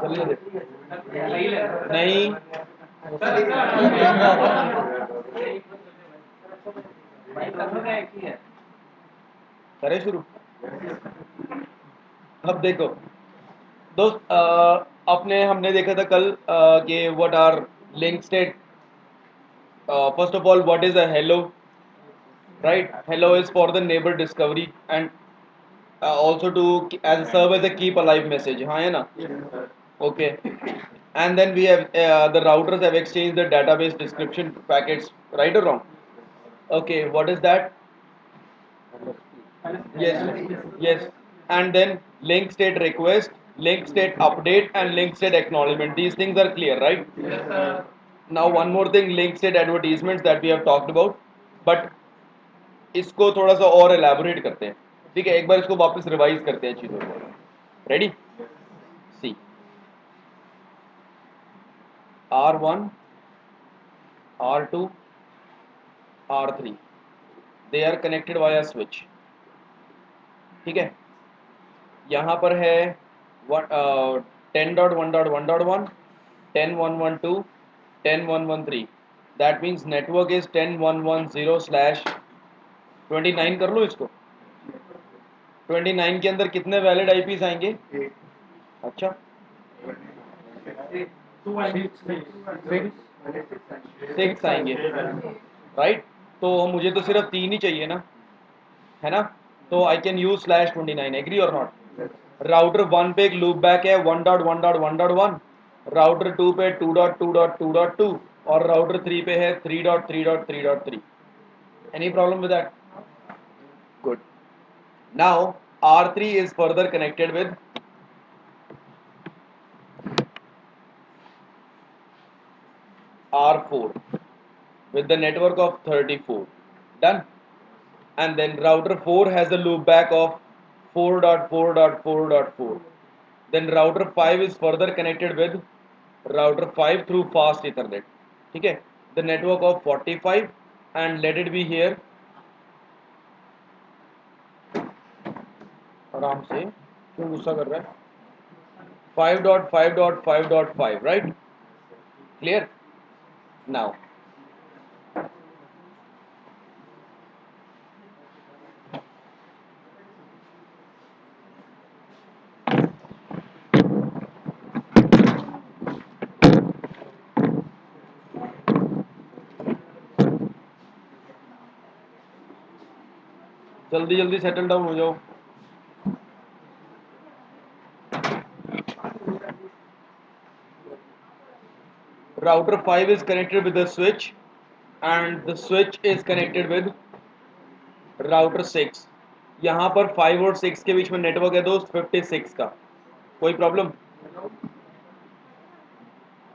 नहीं करे शुरू। अब देखो दोस्त, अपने हमने देखा था कल कि what are link state. First of all, what is a hello, right? Hello is for the neighbor discovery and also to as serve as a keep alive message, हाँ है ना? Okay. And then we have the routers have exchanged the database description packets, right or wrong? Okay, what is that? Yes, yes. And then link state request, link state update, and link state acknowledgement. These things are clear, right? Now one more thing, link state advertisements that we have talked about, but इसको थोड़ा सा और elaborate करते हैं। ठीक है, एक बार इसको वापस रिवाइज करते हैं चीज़ों को। Ready? See R1, R2, R3 they are connected via switch. ठीक है, यहाँ पर है 10.1.1.1, 10.1.1.2, 10.1.1.3। That means network is 10.1.1.0/29। कर लो इसको। 29 के अंदर कितने वैलिड आईपीस आएंगे? अच्छा, 6 आएंगे, राइट? तो मुझे तो सिर्फ 3 ही चाहिए ना, है ना? तो आई कैन यूज /29, एग्री और नॉट? राउटर 1 पे एक लूप बैक है 1.1.1.1, राउटर 2 पे 2.2.2.2 और राउटर 3 पे है 3.3.3.3। Any problem with that? Good. Now R3 is further connected with R4 with the network of 34. Done. And then router 4 has a loopback of 4.4.4.4. Then router 5 is further connected with router 5 through fast ethernet. ठीक है, the network of 45, and let it be here, आराम से, क्यों गुस्सा कर रहा है? 5.5.5.5, right? Clear? Now जल्दी जल्दी सेटल डाउन हो जाओ। Router 5 is connected with the switch and the switch is connected with router 6। यहाँ पर 5 और 6 के बीच में नेटवर्क है दोस्त 56 का। कोई प्रॉब्लम?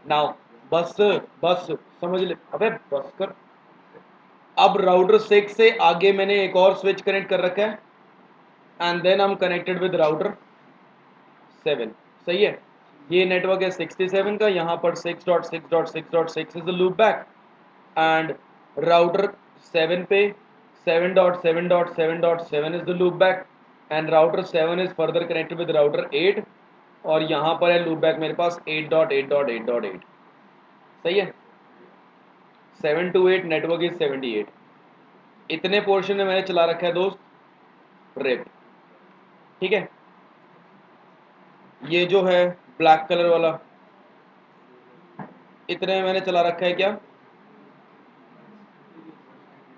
नाउ बस बस समझ ले, अबे बस कर। अब राउटर 6 से आगे मैंने एक और स्विच कनेक्ट कर रखा है and then I am connected with router 7। सही है, ये नेटवर्क है 67 का, यहाँ पर 6.6.6.6 is the loop back and router 7 पे 7.7.7.7 is the loop back and router 7 is further connected with router 8 और यहाँ पर है लूप बैक मेरे पास 8.8.8.8। सही है, 7 to 8 नेटवर्क इज 78। इतने पोर्शन में मैंने चला रखा है दोस्त रिप। ठीक है, ये जो है ब्लैक कलर वाला, इतने में मैंने चला रखा है क्या?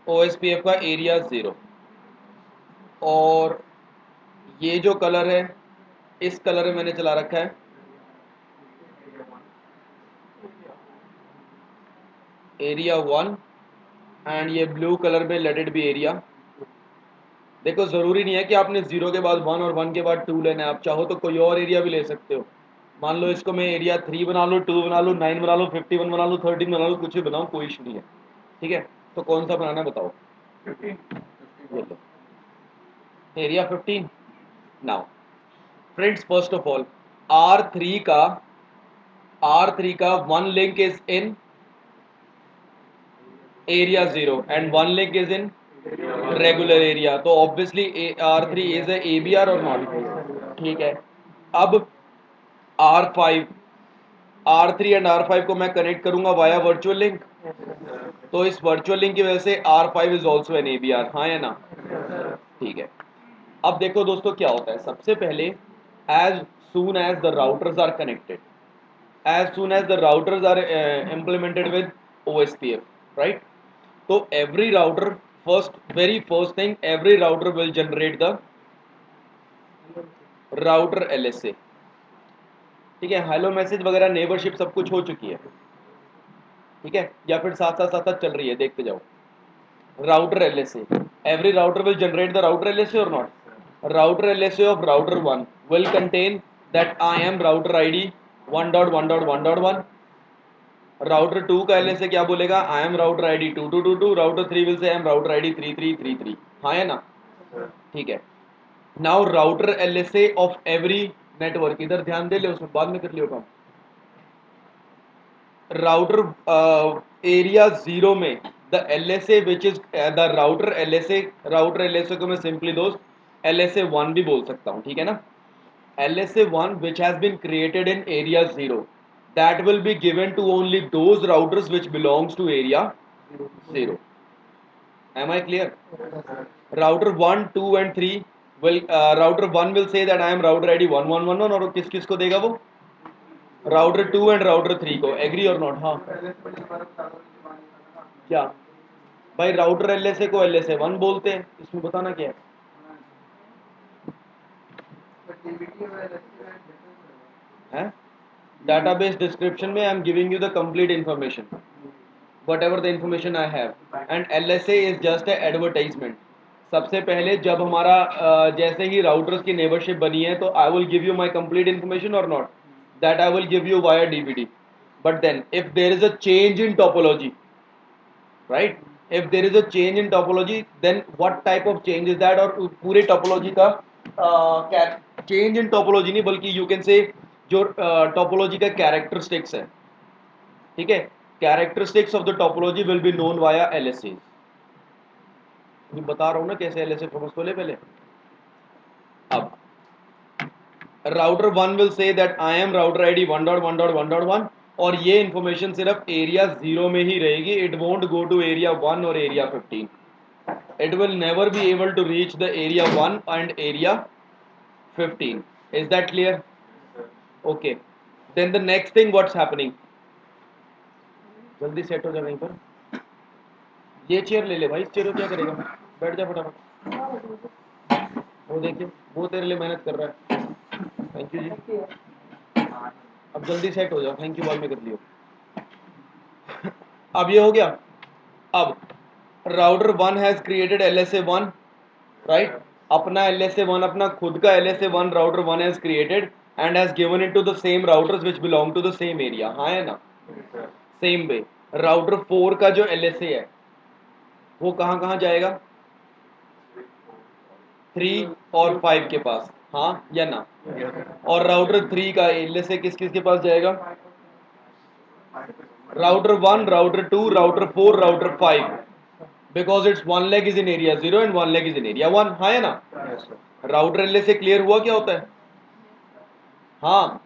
OSPF का एरिया 0। और ये जो कलर है, इस कलर में मैंने चला रखा है एरिया 1 एंड ये ब्लू कलर में लेट इट बी एरिया। देखो ज़रूरी नहीं है कि आपने 0 के बाद 1 और 1 के बाद 2 लेना है, आप चाहो तो कोई और एरिया भी ले सकते हो। मान लो इसको मैं एरिया 3 बना लूँ, 2 बना लूँ, 9 बना लूँ, 51 बना लूँ, 13 बना लूँ, कुछ भी बनाऊँ, कोई इशू नहीं है। ठीक है, तो कौन सा बनाना है बताओ? ये लो area 15। Now friends, first of all R3 का one link is in area 0 and one link is in regular area, तो obviously R3 is a ABR और नॉट। ठीक है, अब R5 R3 एंड R5 को मैं कनेक्ट करूंगा वाया वर्चुअल लिंक, तो इस वर्चुअल लिंक की वजह से R5 is also an ABR, हाँ या ना? ठीक है। अब देखो दोस्तों क्या होता है, सबसे पहले as soon as the routers are connected, as soon as the routers are implemented with OSPF, right? So every router, very first thing, every router will generate the router LSA, ठीक है? हेलो मैसेज वगैरह neighbourship सब कुछ हो चुकी है, ठीक है? या फिर साथ साथ चल रही है, देखते जाओ। Router LSA, every router will generate the router LSA or not? Router LSA of router 1 will contain that I am router ID 1.1.1.1. Router 2 का LSA क्या बोलेगा? I am router ID 2222. Router 3 will say I am router ID 3333, हाँ है ना? ठीक है। Now router LSA of every network, इधर ध्यान दे ले, उसमें बाद में कर लियो काम। राउटर एरिया 0 में the LSA which is the router LSA को मैं सिंपली दोस्त LSA 1 भी बोल सकता हूँ, ठीक है ना? LSA 1 which has been created in area 0, that will be given to only those routers which belongs to area 0. Am I clear? Router 1, 2 and 3 will router 1 will say that I am router ID 1111 और किस किस को देगा वो? Router 2 and router 3 को। Agree or not? हाँ क्या भाई, राउटर LSA को LSA 1 बोलते हैं, इसमें बताना क्या है? Database description में I am giving you the complete information, whatever the information I have, and LSA is just a advertisement. सबसे पहले जब हमारा जैसे ही राउटर्स की नेबरशिप बनी है, तो I will give you my complete information और not, that I will give you via DVD. But then if there is a change in topology, right, if there is a change in topology, then what type of change is that? और पूरे topology का change in topology नहीं, बल्कि you can say जो topology का characteristics है, ठीक है? Characteristics of the topology will be known via LSA. मैं बता रहा हूँ ना कैसे LSA समझ तो ले पहले. अब router 1 will say that I am router ID 1.1.1.1 और ये इंफॉर्मेशन सिर्फ एरिया 0 में ही रहेगी. It won't go to area 1 और area 15. It will never be able to reach the area 1 and area 15. Is that clear? Okay. Then the next thing what's happening, जल्दी set हो जा वहीं पर. ये चेयर ले ले भाई, इस चेयर को क्या करेगा? बैठ जा फटाफट. वो देखिए, वो तेरे लिए मेहनत कर रहा है. थैंक यू जी. अब जल्दी सेट हो जाओ, थैंक यू बाद में कर लियो. अब ये हो गया. अब router 1 has created LSA 1, right? अपना LSA 1, अपना खुद का LSA 1 router 1 has created and has given it to the same routers which belong to the same area, हाँ है ना? सेम वे राउटर 4 का जो LSA है वो कहाँ कहाँ जाएगा? 3 और 5 के पास, हाँ या ना? और राउटर 3 का LSA किस किस के पास जाएगा? Router 1, router 2, router 4, router 5, because it's one leg is in area 0 and one leg is in area 1, हाँ है ना? राउटर LSA क्लियर हुआ क्या होता है? हाँ.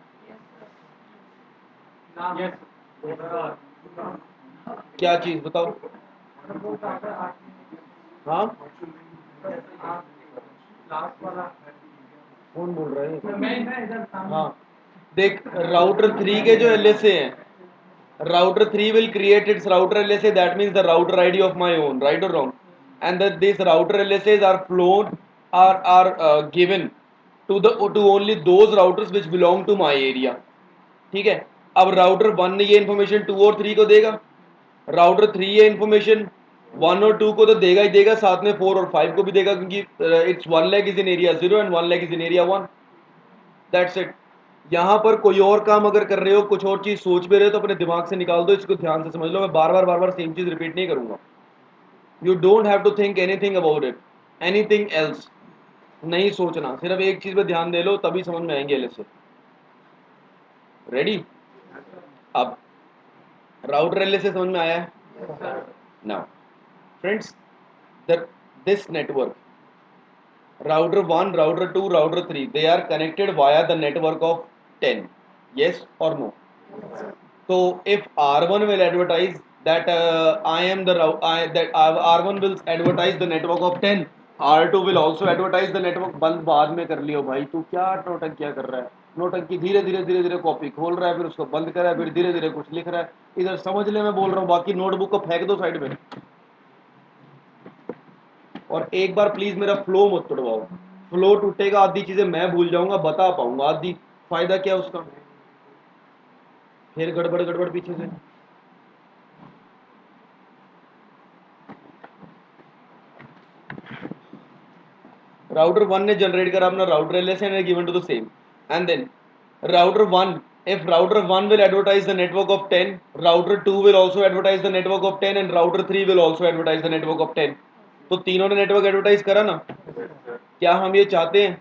क्या चीज बताओ? हाँ, कौन बोल रहा है? हाँ, देख राउटर 3 के जो LSA हैं, router 3 will create its router LSA, that means the router ID of my own, right or wrong? And that these router LSAs are flown, are given to only those routers which belong to my area, ठीक है? अब router 1 ने ये information 2 और 3 को देगा, router 3 ये information 1 और 2 को तो देगा ही देगा, साथ में 4 और 5 को भी देगा, क्योंकि it's one leg is in area 0 and one leg is in area 1. That's it. यहाँ पर कोई और काम अगर कर रहे हो, कुछ और चीज सोच भी रहे हो, तो अपने दिमाग से निकाल दो, इसको ध्यान से समझ लो. मैं बार बार सेम चीज रिपीट नहीं करूंगा. You don't have to think anything about it, anything else नहीं सोचना, सिर्फ एक चीज पे ध्यान दे लो, तभी समझ में आएंगे LSA. रेडी? अब राउटर LSA समझ में आया है? Now friends, this network router 1, router 2, router 3, they are connected via the network of 10. Yes or no? So if R1 will advertise that I am the that R1 will advertise the network of 10, R2 will also advertise the network. बंद बाद में कर लियो भाई, तू क्या नौटंकियां कर रहा है? नौटंकी धीरे धीरे कॉपी खोल रहा है, फिर उसको बंद कर रहा है, फिर धीरे धीरे कुछ लिख रहा है. इधर समझ ले मैं बोल रहा हूँ, बाकी नोटबुक को फेंक दो साइड में. और एक बार प्लीज मेरा फ्लो मत तोड़वाओ. फ्लो टूटेगा, आधी चीजें मैं भूल जाऊंगा, बता पाऊंगा, आधी फायदा क्या उसका? फिर गड़बड़ गड़बड़ पीछे से. Router 1 ने generate करा अपना router LS and given to the same, and then router 1, if router 1 will advertise the network of 10, router 2 will also advertise the network of 10 and router 3 will also advertise the network of 10. तो तीनों ने network advertise करा ना? क्या हम ये चाहते हैं?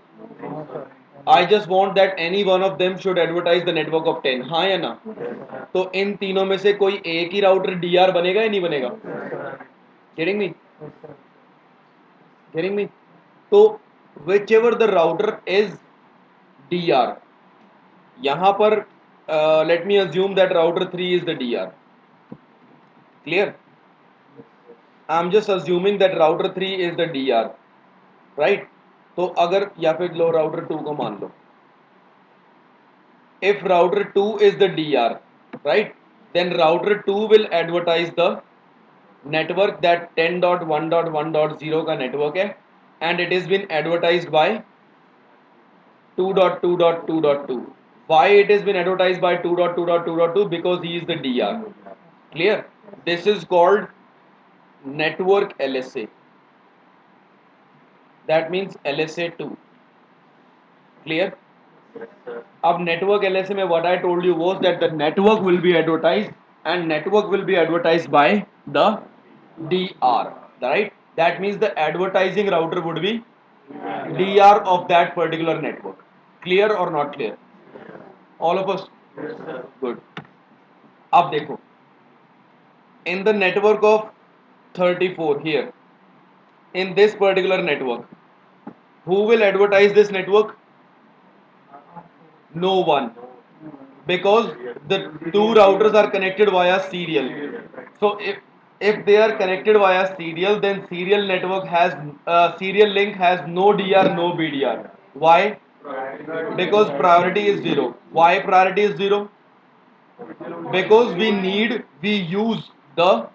I just want that any one of them should advertise the network of 10. हाँ या ना? तो इन तीनों में से कोई एक ही राउटर डीआर बनेगा या नहीं बनेगा? Getting me? Getting me? तो whichever the router is DR, यहां पर let me assume that router 3 is the DR. Clear? I am just assuming that router 3 is the DR, right? तो अगर, या फिर लो राउटर 2 को मान लो, if router 2 is the DR, right, then router 2 will advertise the network that 10.1.1.0 का network है, and it has been advertised by 2.2.2.2. Why it has been advertised by 2.2.2.2? Because he is the DR. Clear? This is called network LSA. That means LSA 2. Clear? अब network LSA में what I told you was that the network will be advertised and network will be advertised by the DR, right? That means the advertising router would be DR of that particular network. Clear or not clear? All of us? Good. अब देखो, in the network of 34 here, in this particular network, who will advertise this network? No one, because the two routers are connected via serial. So if they are connected via serial, then serial network has serial link has no DR, no BDR. Why? Because priority is 0. Why priority is 0? Because we use the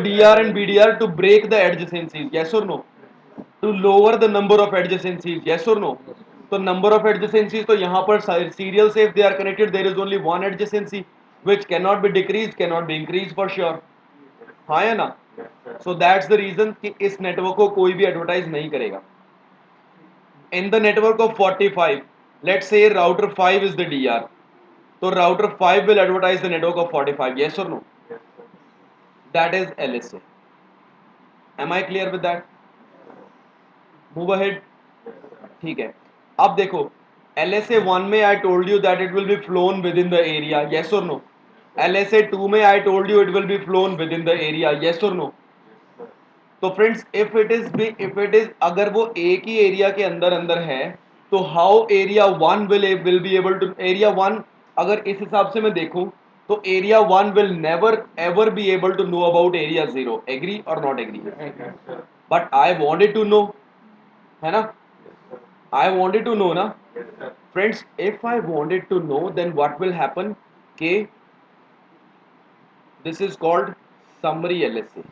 DR and BDR to break the adjacencies. Yes or no? To lower the number of adjacencies. Yes or no? So number of adjacencies, तो यहाँ पर serial से if they are connected, there is only one adjacency which cannot be decreased, cannot be increased for sure. हाँ या ना? So that's the reason कि इस network को कोई भी advertise नहीं करेगा. In the network of 45, let's say router 5 is the DR. So router 5 will advertise the network of 45. Yes or no? That is LSA. Am I clear with that? Move ahead. ठीक है. अब देखो, LSA 1 में I told you that it will be flown within the area. Yes or no? LSA 2 में I told you it will be flown within the area. Yes or no? तो friends, if it is अगर वो एक ही area के अंदर अंदर है, तो how area 1 will be able to, area 1 अगर इस हिसाब से मैं देखूं, तो area 1 will never ever be able to know about area 0. Agree और not agree? But I wanted to know, है ना? I wanted to know ना. Friends, if I wanted to know, then what will happen? Okay, this is called summary LSA.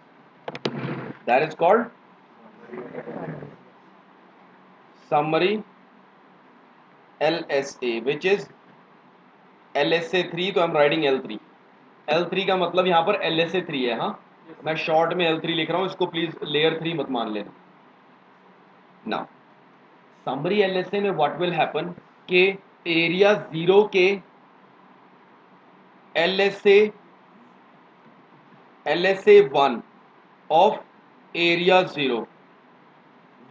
That is called summary LSA, which is LSA 3. तो I'm writing L3. L3 का मतलब यहाँ पर LSA 3 है. हाँ, मैं short में L3 लिख रहा हूँ, इसको प्लीज लेयर 3 मत मान लेना. Now, summary LSA में what will happen कि एरिया 0 के LSA 1 of area 0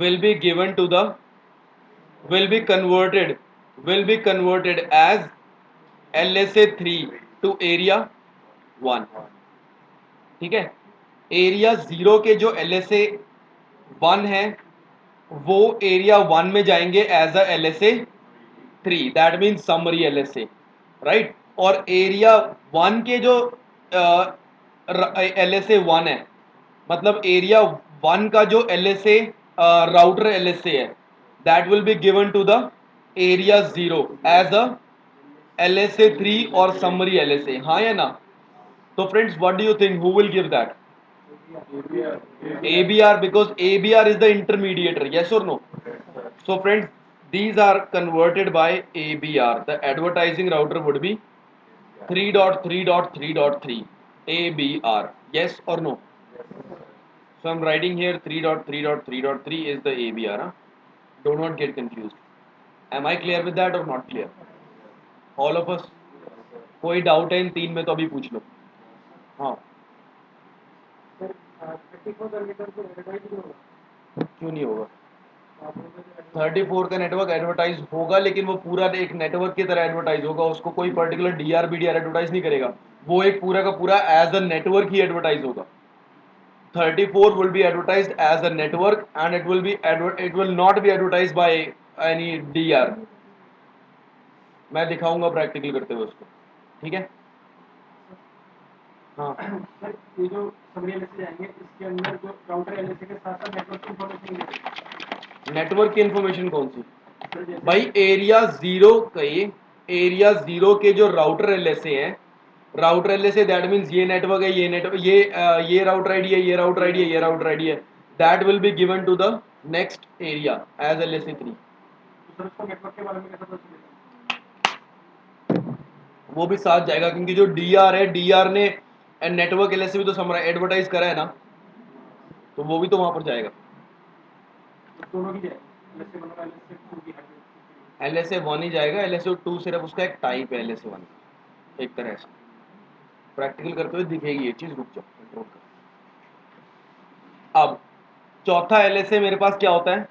will be given to the will be converted as LSA 3 to area 1. ठीक है? एरिया 0 के जो LSA 1 है वो एरिया 1 में जाएंगे as a LSA 3 that means summary LSA, right. और एरिया 1 के जो LSA 1 है, मतलब एरिया 1 का जो LSA राउटर LSA है, that will be given to the area 0 as a LSA 3 और समरी LSA, हाँ या ना। तो friends what do you think, who will give that? ABR, because ABR is the intermediator, yes or no? So friends, these are converted by ABR. The advertising router would be 3.3.3.3 ABR, yes or no? So I'm writing here 3.3.3.3 is the ABR, huh? Do not get confused. Am I clear with that or not clear? All of us? कोई doubt है इन तीन में तो अभी पूछ लो। हाँ, क्यों नहीं होगा? 34 का नेटवर्क एडवर्टाइज होगा, लेकिन वो पूरा एक नेटवर्क की तरह एडवर्टाइज होगा, उसको कोई पर्टिकुलर डीआर बीडीआर एडवर्टाइज नहीं करेगा, वो एक पूरा का पूरा एज अ नेटवर्क ही एडवर्टाइज होगा। 34 will be advertised as a network and it will not be advertised by any DR। मैं दिखाऊंगा प्रैक्टिकल करते हुए उसको, ठीक है। हाँ, ये जो समरी एलएसए जाएंगे, इसके अंदर जो राउटर एलएसए के साथ साथ नेटवर्क की इंफॉर्मेशन मिलेगी। नेटवर्क की इंफॉर्मेशन कौन सी? भाई एरिया 0 एरिया 0 के जो राउटर LSA हैं, राउटर LSA दैट मीन्स ये नेटवर्क है, ये नेटवर्क, ये राउटर आईडी है, ये राउटर आईडी है, ये राउटर आईडी है, that will be given to the next area as LSA 3। Sir उसको नेटवर्क के बारे में कैसे पता चलेगा? वो भी साथ जाएगा, क्योंकि जो DR है, DR ने नेटवर्क LSA भी तो समरा एडवर्टाइज करा है ना, तो वो भी तो वहां पर जाएगा। दोनों ही जाएगा, एलएसए 1 और एलएसए 2 की हाइट। LSA 1 ही जाएगा, LSA 2 सिर्फ उसका एक टाइप है LSA 1, एक तरह से प्रैक्टिकल करते हुए दिखेगी ये चीज, रुक जाओ कंट्रोल कर। अब चौथा LSA मेरे पास क्या होता है?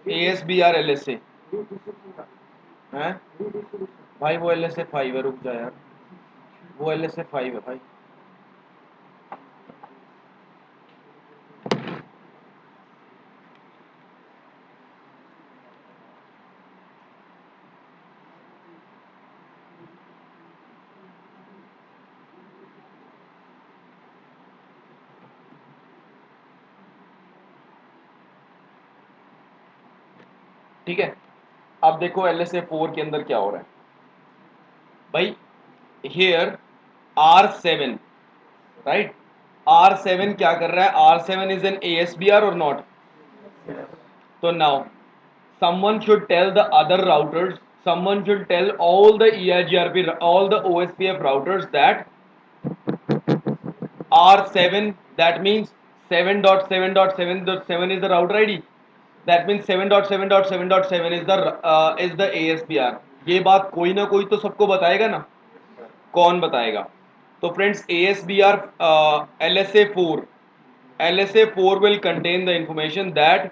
ASBR LSA है भाई, वो LSA 5 है, रुक जा यार, वो LSA 5 है भाई। ठीक है, अब देखो LSA 4 के अंदर क्या हो रहा है भाई। हियर R7, राइट, R7 क्या कर रहा है? R7 इज एन ASBR और नॉट? तो now someone should tell the other routers, someone should tell all the EIGRP, all the OSPF routers that R7, that means 7.7.7.7 is the router ID, that means 7.7.7.7 is the ASBR। ये बात कोई ना कोई तो सबको बताएगा ना, कौन बताएगा? तो friends ASBR LSA4 will contain the information that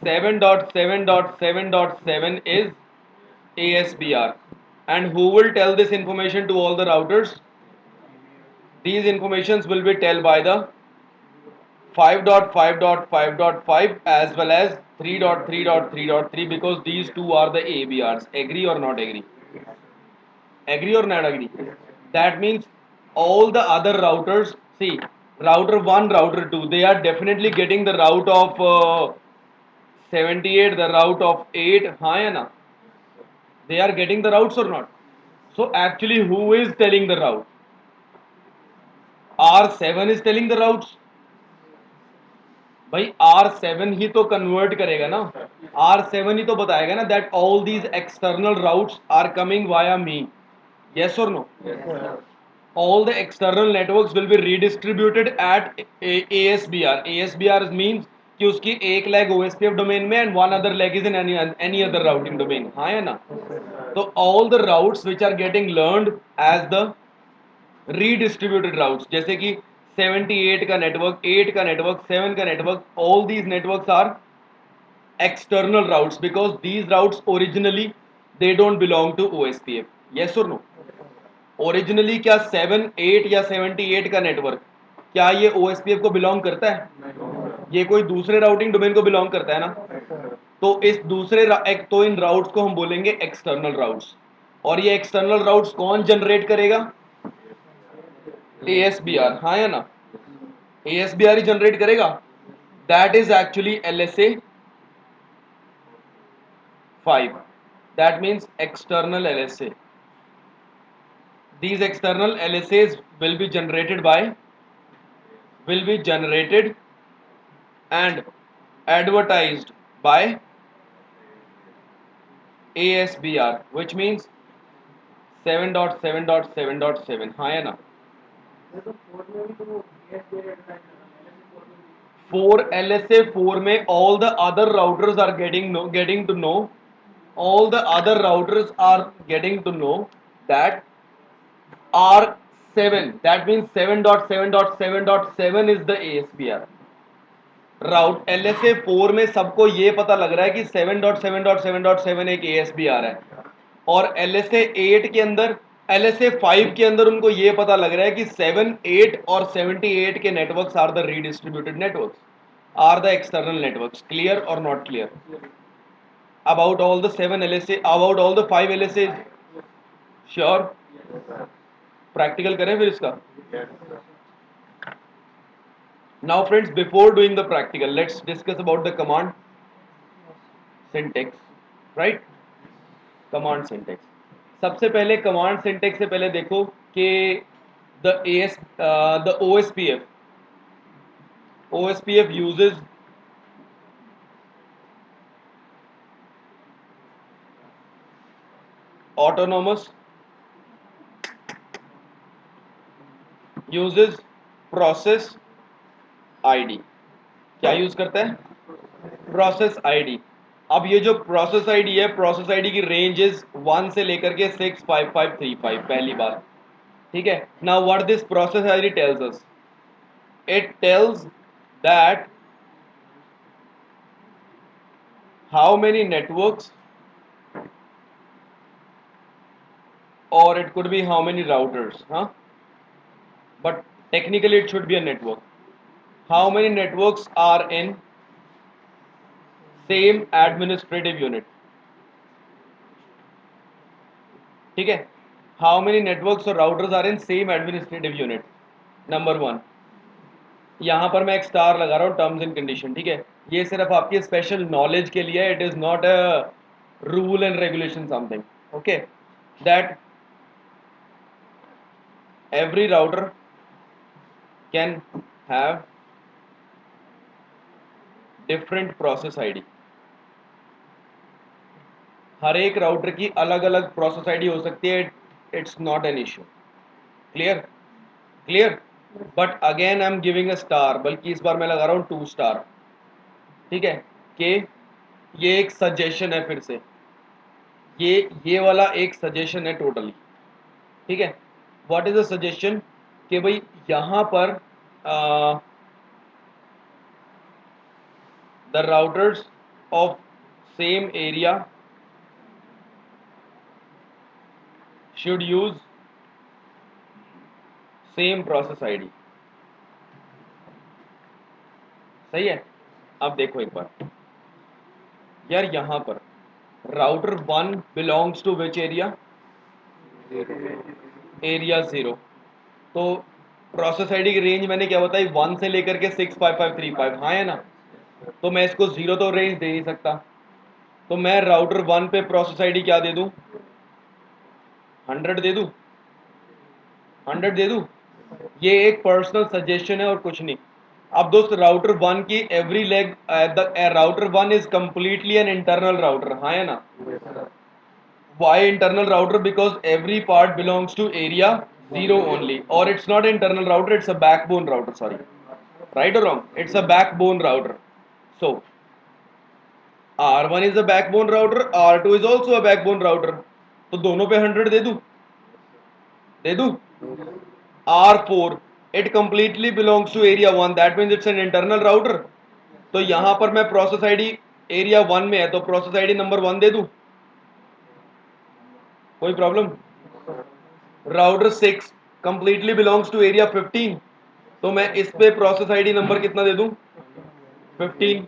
7.7.7.7 is ASBR, and who will tell this information to all the routers? These informations will be tell by the 5.5.5.5 as well as 3.3.3.3, because these two are the ABRs. Agree or not agree? Agree or not agree? That means all the other routers, see, router 1, router 2, they are definitely getting the route of 78, the route of 8, हाँ या ना? They are getting the routes or not? So actually who is telling the route? R7 is telling the routes। भाई R7 ही तो convert करेगा ना, R7 ही तो बताएगा ना that all these external routes are coming via me, yes or no? All the external networks will be redistributed at ASBR। ASBR means कि उसकी एक लेग OSPF डोमेन में and one other leg is in any other routing domain, हाँ या ना? तो all the routes which are getting learned as the redistributed routes, जैसे कि 78 का नेटवर्क, 8 का नेटवर्क, 7 का network, all these networks are external routes because these routes originally they don't belong to OSPF। Yes और नो? ओरिजिनली क्या 7-8 या 78 का network क्या ये OSPF को बिलोंग करता है? ये कोई दूसरे राउटिंग डोमेन को बिलोंग करता है ना? तो इस दूसरे एक तो इन राउट्स को हम बोलेंगे एक्सटर्नल राउट्स, और ये एक्सटर्नल राउट्स कौन जनरेट करेगा? ASBR, हाँ या ना? ASBR ही जनरेट करेगा. That is actually LSA 5. That means external LSA. These external LSAs will be generated and advertised by ASBR, which means 7.7.7.7. हाँ या ना? तो 4 में भी तो ASBI एडवर्टाइज कर रहा है, LSA 4 में भी 4 LSA 4 में all the other routers are getting to know that R7, that means 7.7.7.7 is the ASBR route. LSA 4 में सबको ये पता लग रहा है कि 7.7.7.7 एक ASBR है, और LSA 8 के अंदर, LSA 5 के अंदर उनको ये पता लग रहा है कि 7, 8 और 78 के networks are the redistributed networks, are the external networks. Clear और not clear about all the 7 LSA, about all the 5 LSA? Sure? Practical करें फिर इसका. Now friends, before doing the practical, let's discuss about the command syntax, right? Command syntax. सबसे पहले command syntax से पहले देखो कि the OSPF uses autonomous, uses process ID. क्या यूज करता है? Process ID. अब ये जो प्रोसेस आईडी है, प्रोसेस आईडी की रेंज इज 1 से लेकर के 65535. पहली बात, ठीक है. Now what this process ID tells us? It tells that how many networks, or it could be how many routers, but technically it should be a network. How many networks are in same administrative unit? ठीक है. How many networks or routers are in same administrative unit? Number 1. यहाँ पर मैं एक star लगा रहा हूँ terms and condition, ठीक है. ये सिर्फ आपकी स्पेशल नॉलेज के लिए, it is not a rule and regulation something. Okay. That every router can have different process ID. हर एक राउटर की अलग अलग प्रोसेस आईडी हो सकती है. It's not an issue. Clear? Clear. But again I am giving a star, बल्कि इस बार मैं लगा रहा हूँ 2 स्टार. ठीक है. कि ये एक सजेशन है, फिर से ये वाला एक सजेशन है टोटली. ठीक है. What is a suggestion? कि भाई यहाँ पर the routers of same area should use same process ID. सही है. अब देखो एक बार यार, यहां पर router 1 belongs to which area? Area 0. तो प्रोसेस आईडी की रेंज मैंने क्या बताई? 1 से लेकर के 65535. हाँ है ना? तो मैं इसको 0 तो रेंज दे नहीं सकता, तो मैं राउटर 1 पे प्रोसेस आईडी क्या दे दूं? 100 दे दूं? 100 दे दूं? ये एक पर्सनल सजेशन है और कुछ नहीं. अब दोस्त, राउटर 1 की every leg, router 1 is completely an internal router. हाँ है ना? Why internal router? Because every part belongs to area 0 only, और it's not internal router, it's a backbone router. Sorry, right और wrong? It's a backbone router. So R1 is a backbone router, R2 is also a backbone router. तो दोनों पे 100 दे दूं? दे दूं? R4, it completely belongs to area 1, that means it's an internal router. तो यहां पर मैं प्रोसेस आईडी एरिया 1 में है, तो प्रोसेस आईडी नंबर 1 दे दूं? कोई problem? Router 6 completely belongs to area 15, तो मैं इस पे प्रोसेस आईडी नंबर कितना दे दूं? 15,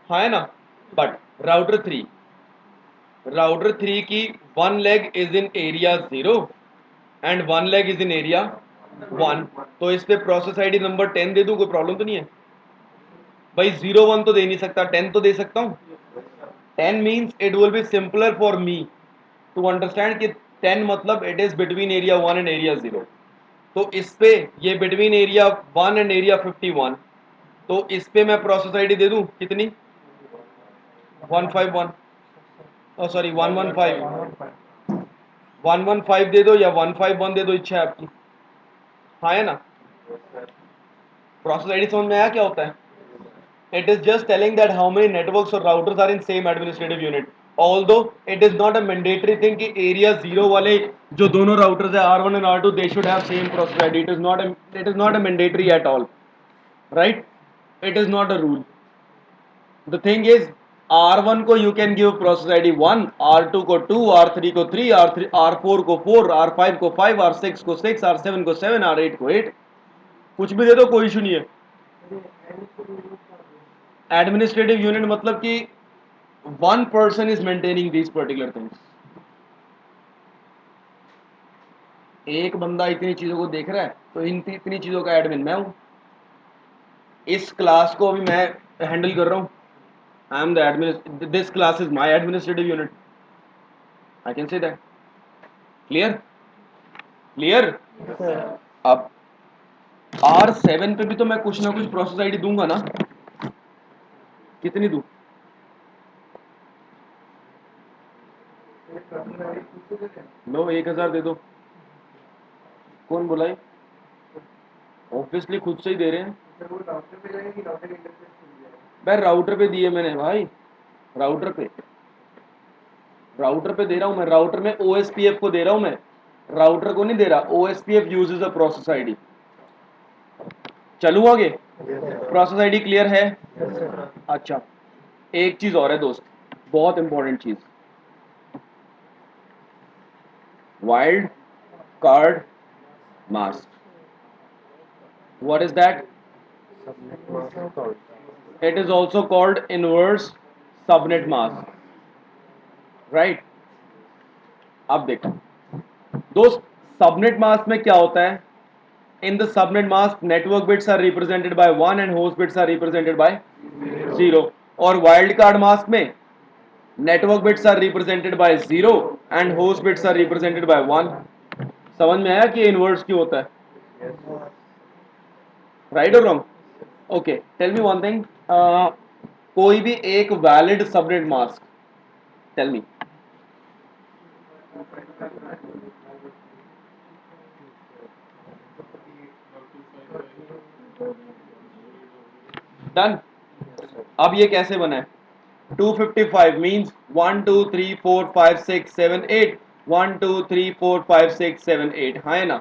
हाँ है ना। बट राउटर 3 की one leg is in area 0 and one leg is in area 1, तो इस पे प्रोसेस आईडी नंबर 10 दे दूं, कोई प्रॉब्लम तो नहीं है भाई? 0 1 तो दे नहीं सकता, 10 तो दे सकता हूं। 10 means it will be simpler for me to understand कि 10 मतलब it is between area 1 and area 0, तो इस पे ये बिटवीन एरिया 1 एंड एरिया 51, तो इस पे मैं प्रोसेस आईडी दे दूं कितनी? 151, सॉरी 115, 115 दे दो या 151 दे दो, इच्छा है आपकी, हाँ है ना। प्रोसेस आईडी समझ में आया क्या होता है? It is just telling that how many networks or routers are in same administrative unit. Although it is not a mandatory thing कि area 0 वाले जो दोनों routers है R1 and R2 they should have same process ID. It is not a mandatory at all, right? It is not a rule. The thing is R1 को you can give process ID 1, R2 को 2, R3 को 3, R4 को 4, R5 को 5, R6 को 6, R7 को 7, R8 को 8, कुछ भी दे दो, कोई इशू नहीं है। एडमिनिस्ट्रेटिव यूनिट मतलब कि one person is maintaining these particular things. एक बंदा इतनी चीजों को देख रहा है, तो इतनी चीजों का एडमिन मैं हूं। इस क्लास को अभी मैं हैंडल कर रहा हूं, I am the admin, this class is my administrative unit, I can say that. Clear? Clear? अब R7 पे भी तो मैं कुछ ना कुछ प्रोसेस आईडी दूंगा ना, कितनी दूं? लो 1000 दे दो। कौन बुलाए? ऑब्वियसली खुद से ही दे रहे हैं भाई, राउटर पे दिए मैंने भाई, राउटर पे दे रहा हूं मैं, राउटर में OSPF को दे रहा हूं मैं, राउटर को नहीं दे रहा। OSPF uses a process ID. चलू आगे? प्रोसेस आईडी क्लियर है? अच्छा, एक चीज और है दोस्त, बहुत इंपॉर्टेंट चीज, wild card mask. What is that? It is also called inverse subnet mask, right? अब देखो दोस्त, सबनेट मास्क में क्या होता है? In the subnet mask, network bits are represented by 1 and host bits are represented by 0. और wildcard mask में network bits are represented by 0 and host bits are represented by 1. समझ में आया कि inverse क्यों होता है? Right or wrong? Okay, tell me one thing. कोई भी एक valid subnet mask, tell me. Done. अब ये कैसे बना है? 255 means 1 2 3 4 5 6 7 8, 1 2 3 4 5 6 7 8, हाँ है ना।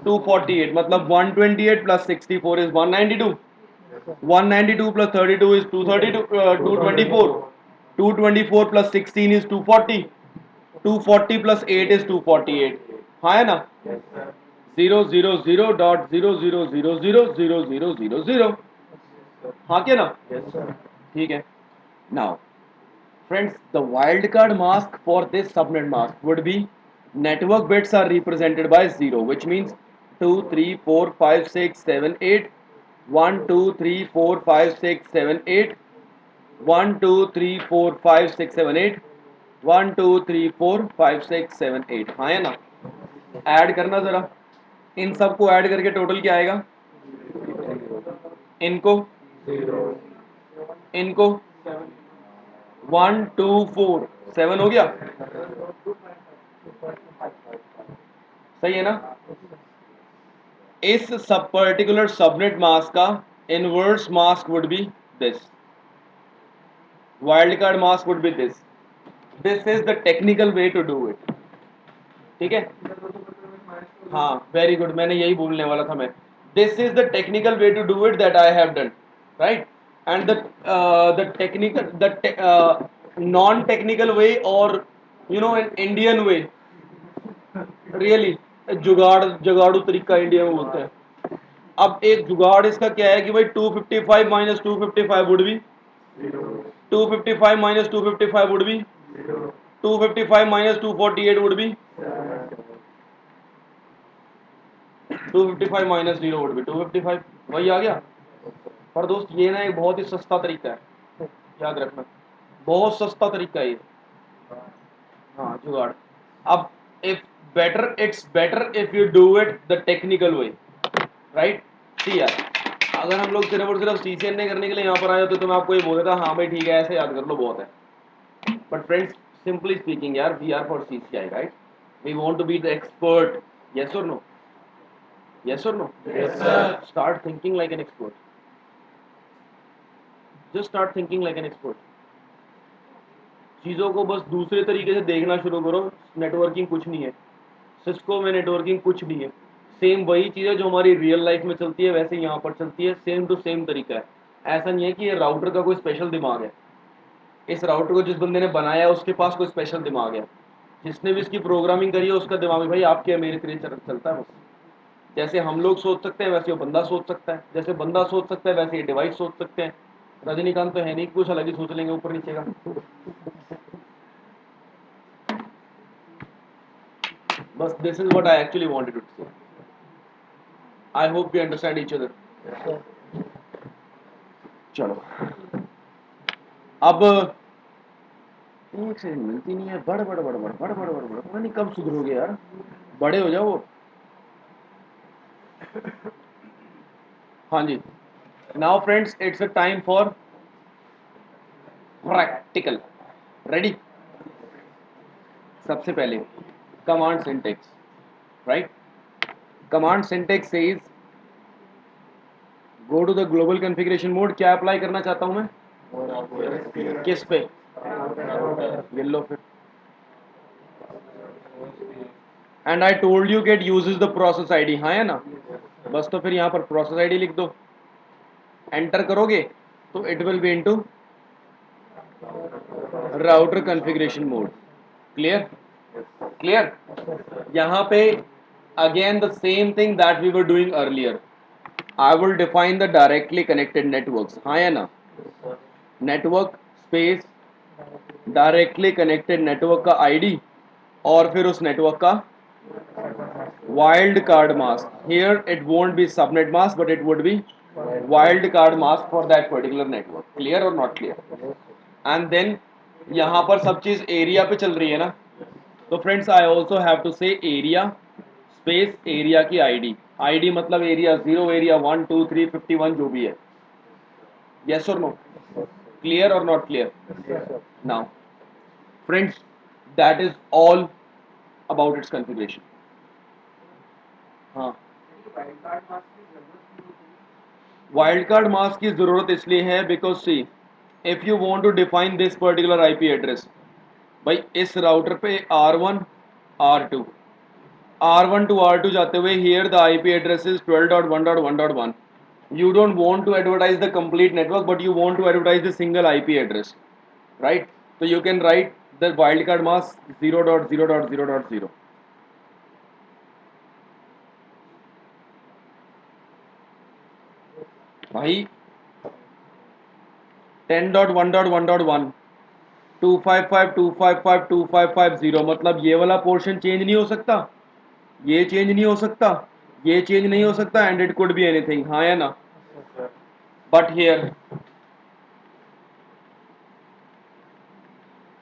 248 मतलब 128 plus 64 is 192, 192 plus 32 is 232, 224, 224 plus 16 is 240, 240 plus 8 is 248, हाँ है ना। 000.000000000, हाँ क्या ना? ठीक है। Now friends, the wildcard mask for this subnet mask would be network bits are represented by 0, which means 2 3 4 5 6 7 8, 1 2 3 4 5 6 7 8, 1 2 3 4 5 6 7 8, 1 2 3 4 5 6 7 8, हाँ है ना। ऐड करना जरा, इन सबको ऐड करके टोटल क्या आएगा? इनको इनको 1 2 4 7 हो गया, सही है ना। इस सब पर्टिकुलर सबनेट मास्क का inverse mask would be this, wild card mask would be this is the technical way to do it, ठीक है। हाँ वेरी गुड, मैंने यही बोलने वाला था मैं, this is the technical way to do it that I have done, right. And the technical the non technical way और you know in Indian way, really jugaad जुगाड़ू तरीका इंडिया में बोलते हैं। अब एक जुगाड़ इसका क्या है कि भाई 255 minus 255 would be 255 minus 255 would be 255 minus 248 would be 255 minus 0 would be 255, वही आ गया। पर दोस्त ये ना एक बहुत ही सस्ता तरीका है, याद रखना, बहुत सस्ता तरीका है ये। हाँ जुगाड़। अब if better, it's better if you do it the technical way, right. See यार, अगर हम लोग सिर्फ और सिर्फ CCNA करने के लिए यहाँ पर आए होते तो मैं आपको ये बोल देता हाँ भाई ठीक है ऐसे याद कर लो बहुत है। बट फ्रेंड्स, सिंपली स्पीकिंग यार, वी आर फॉर CCI, राइट। We want to be the expert, yes और नो, यस और no. Yes, sir. Start thinking like an expert, just start thinking like an expert. चीज़ों को बस दूसरे तरीके से देखना शुरू करो। नेटवर्किंग कुछ नहीं है, सिस्को में नेटवर्किंग कुछ नहीं है। सेम वही चीज़ है जो हमारी रियल लाइफ में चलती है वैसे यहाँ पर चलती है, सेम टू सेम तरीका है। ऐसा नहीं है कि ये राउटर का कोई स्पेशल दिमाग है। इस राउटर को जिस बंदे ने बनाया है उसके पास कोई स्पेशल दिमाग है, जिसने भी इसकी प्रोग्रामिंग करी है उसका दिमाग है भाई आपके मेरे तेरे चलता है बस। जैसे हम लोग सोच सकते हैं वैसे वो बंदा सोच सकता है, जैसे बंदा सोच सकता है वैसे ये डिवाइस सोच सकते हैं। रजनीकांत तो है नहीं कि कुछ अलग ही सोच लेंगे ऊपर नीचे का। बस this is what I actually wanted to say. I hope we understand each other. चलो अब एक सेकंड मिलती नहीं है, बड़ बड़ बड़ बड़ बड़ बड़ बड़ बड़ पता नहीं कब सुधरोगे यार, बड़े हो जाओ। हाँ जी, now friends it's a time for practical, ready. सबसे पहले command syntax, right. Command syntax says go to the global configuration mode. क्या अप्लाई करना चाहता हूं मैं, किस पे, ये लो फिर। And I told you get uses the process ID, हाँ है ना। बस तो फिर यहाँ पर प्रोसेस आईडी लिख दो, एंटर करोगे तो it will be into router configuration mode. Clear, clear. यहाँ पे again the same thing that we were doing earlier. I will define the directly connected networks, हाँ या ना। Network space directly connected network का ID और फिर उस network का wild card mask. Here it won't be subnet mask but it would be wild card mask for that particular network. Clear और not clear. And then यहाँ पर सब चीज एरिया पे चल रही है ना, तो friends I also have to say area space area की आईडी। आईडी मतलब एरिया 0, एरिया 1, 2, 3, 51 जो भी है। यस और नो, क्लियर और not clear. Now friends that is all about its configuration. हाँ, वाइल्ड कार्ड मास्क की जरूरत इसलिए है because see if you want to define this particular IP address, भाई इस राउटर पे R1 R2 R1 to R2 जाते हुए here the IP address is 12.1.1.1. You don't want to advertise the complete network but you want to advertise the single IP address, right? So you can write the wildcard mask 0.0.0.0. भाई 10.1.1.1 255.255.255.0 मतलब ये वाला portion change नहीं हो सकता, ये change नहीं हो सकता, ये चेंज नहीं हो सकता and it could be anything, हाँ या ना। But here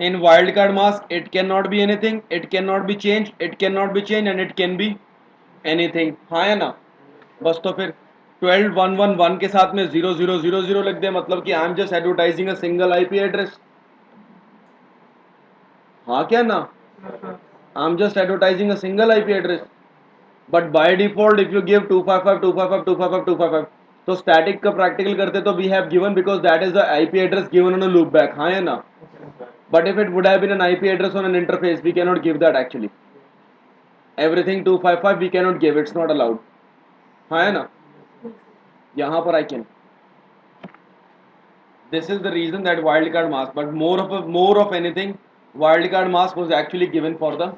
in wildcard mask it cannot be anything, it cannot be changed, it cannot be changed and it can be anything, हाँ या ना। बस तो फिर 12.1.1.1 के साथ में 0000 लिख दे मतलब कि I am just advertising a single IP address, हाँ क्या ना, I am just advertising a single IP address. But by default if you give 255.255.255.255 तो स्टैटिक का प्रैक्टिकल करते तो we have given because that is the IP address given on a loop back, हाँ या ना। But if it would have been an IP address on an interface, we cannot give that actually. Everything 255 we cannot give, it's not allowed. हाँ है ना, यहाँ पर I can. This is the reason that wildcard mask, but more of anything, wildcard mask was actually given for the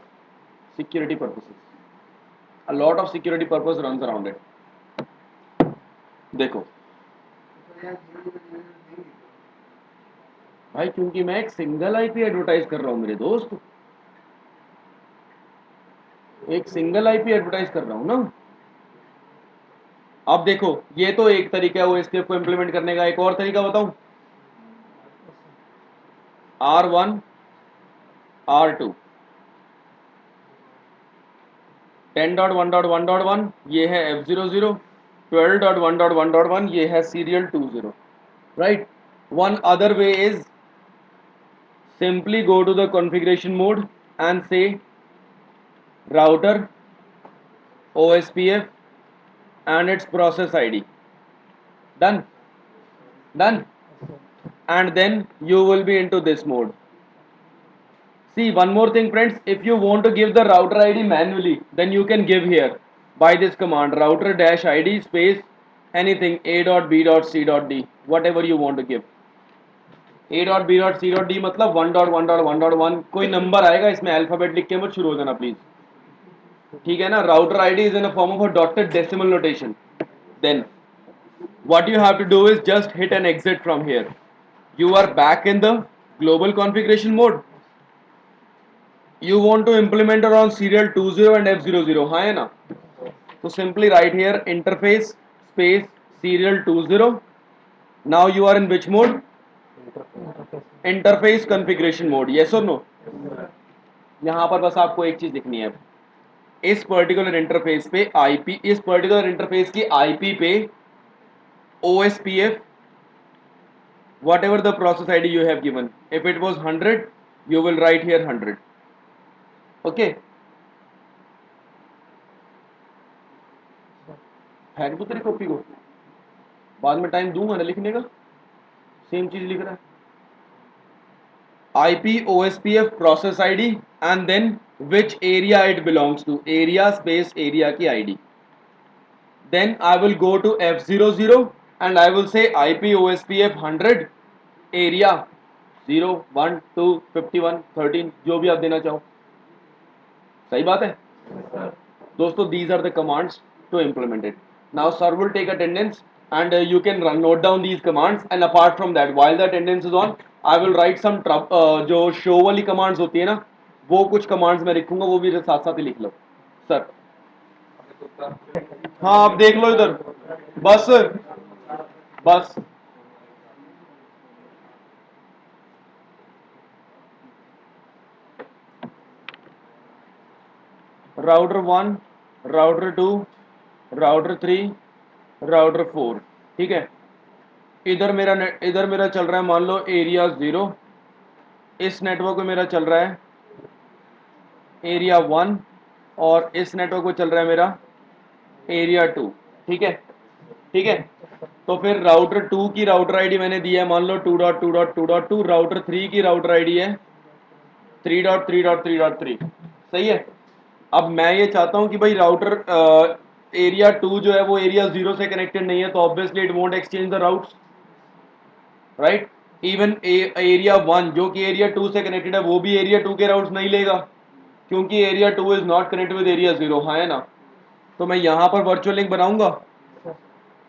security purposes. a lot of security purpose runs around it. देखो भाई, क्योंकि मैं एक सिंगल आईपी एडवर्टाइज कर रहा हूं मेरे दोस्त, एक सिंगल आईपी एडवर्टाइज कर रहा हूं ना। अब देखो, ये तो एक तरीका है ओएसपीएफ को इंप्लीमेंट करने का। एक और तरीका बताऊं, R1 R2 10.1.1.1 ये है F00, 12.1.1.1 ये है serial 20, right? One other way is simply go to the configuration mode and say router OSPF and its process ID. Done. And then you will be into this mode. See, one more thing friends, if you want to give the router ID manually, then you can give here by this command router dash ID space anything a.b.c.d, whatever you want to give. a.b.c.d मतलब 1.1.1.1 कोई number आएगा, इसमें alphabet लिख के मत शुरू हो जाना प्लीज, ठीक है ना। Router ID is in a form of a dotted decimal notation. Then what you have to do is just hit and exit from here. You are back in the global configuration mode. You want to implement it on serial 20 and F00, हाँ है ना। So simply write here interface space serial 20. Now you are in which mode? Interface configuration mode. Yes or no? यहाँ पर बस आपको एक चीज दिखनी है, इस पर्टिकुलर इंटरफेस पे आईपी, इस पर्टिकुलर इंटरफेस की आईपी पे OSPF whatever the process ID you have given. If it was 100, you will write here 100. Okay. फेंक दो तेरी कॉपी को, बाद में टाइम दूंगा ना लिखने का, सेम चीज लिख रहा है। IP OSPF process ID and then which area it belongs to, area space area की ID. Then I will go to F00 and I will say IP OSPF 100 area 0 1 2 51 13 जो भी आप देना चाहो। सही बात है दोस्तों, these are the commands to implement it. Now sir will take attendance and you can note down these commands, and apart from that while the attendance is on I will write some जो show वाली commands होती है ना, वो कुछ commands मैं लिखूंगा, वो भी साथ साथ ही लिख लो सर। हाँ आप देख लो इधर, बस बस राउटर 1 राउटर 2 राउटर 3 राउटर 4, ठीक है। इधर मेरा चल रहा है मान लो एरिया 0, इस नेटवर्क में मेरा चल रहा है एरिया 1 और इस नेटवर्क में चल रहा है मेरा एरिया 2, ठीक है ठीक है। तो फिर राउटर 2 की राउटर आईडी मैंने दिया है मान लो 2.2.2.2, राउटर 3 की राउटर आईडी है 3.3.3.3, सही है। अब मैं ये चाहता हूं कि भाई राउटर एरिया 2 जो है वो एरिया 0 से कनेक्टेड नहीं है, तो obviously it won't exchange the routes, right. Even area 1 जो कि एरिया 2 से कनेक्टेड है वो भी एरिया 2 के राउट्स नहीं लेगा, क्योंकि area 2 is not connected with area 0, हाँ है ना। तो मैं यहां पर वर्चुअल लिंक बनाऊंगा।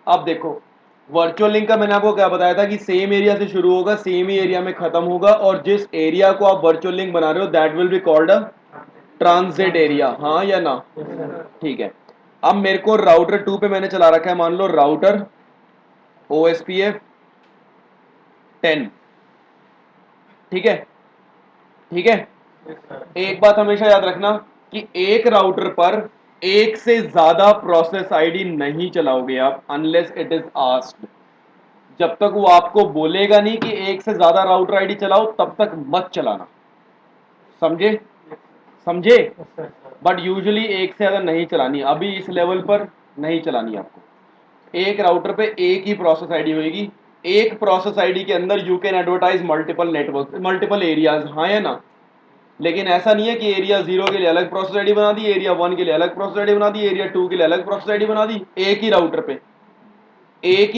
अब देखो वर्चुअल लिंक का मैंने आपको क्या बताया था कि सेम एरिया से शुरू होगा, सेम ही एरिया में खत्म होगा, और जिस एरिया को आप वर्चुअल लिंक बना रहे हो that will be called a transit area, हाँ या ना, ठीक है। अब मेरे को राउटर 2 पे मैंने चला रखा है मान लो राउटर OSPF 10, ठीक है ठीक है। एक बात हमेशा याद रखना कि एक राउटर पर एक से ज्यादा प्रोसेस आईडी नहीं चलाओगे आप अनलेस इट इज आस्क्ड। जब तक वो आपको बोलेगा नहीं कि एक से ज्यादा राउटर आईडी चलाओ तब तक मत चलाना, समझे समझे। बट यूजुअली एक से ज्यादा नहीं चलानी, अभी इस लेवल पर नहीं चलानी आपको। एक राउटर पे एक ही प्रोसेस आईडी होगी, एक प्रोसेस आईडी के अंदर you can advertise multiple network multiple areas, हाँ या ना। लेकिन ऐसा नहीं है कि एरिया 0 के लिए अलग प्रोसेस आईडी बना दी, एरिया 1 के लिए अलग प्रोसेस आईडी बना दी, एरिया 2 के लिए अलग प्रोसेस आईडी बना दी। एक ही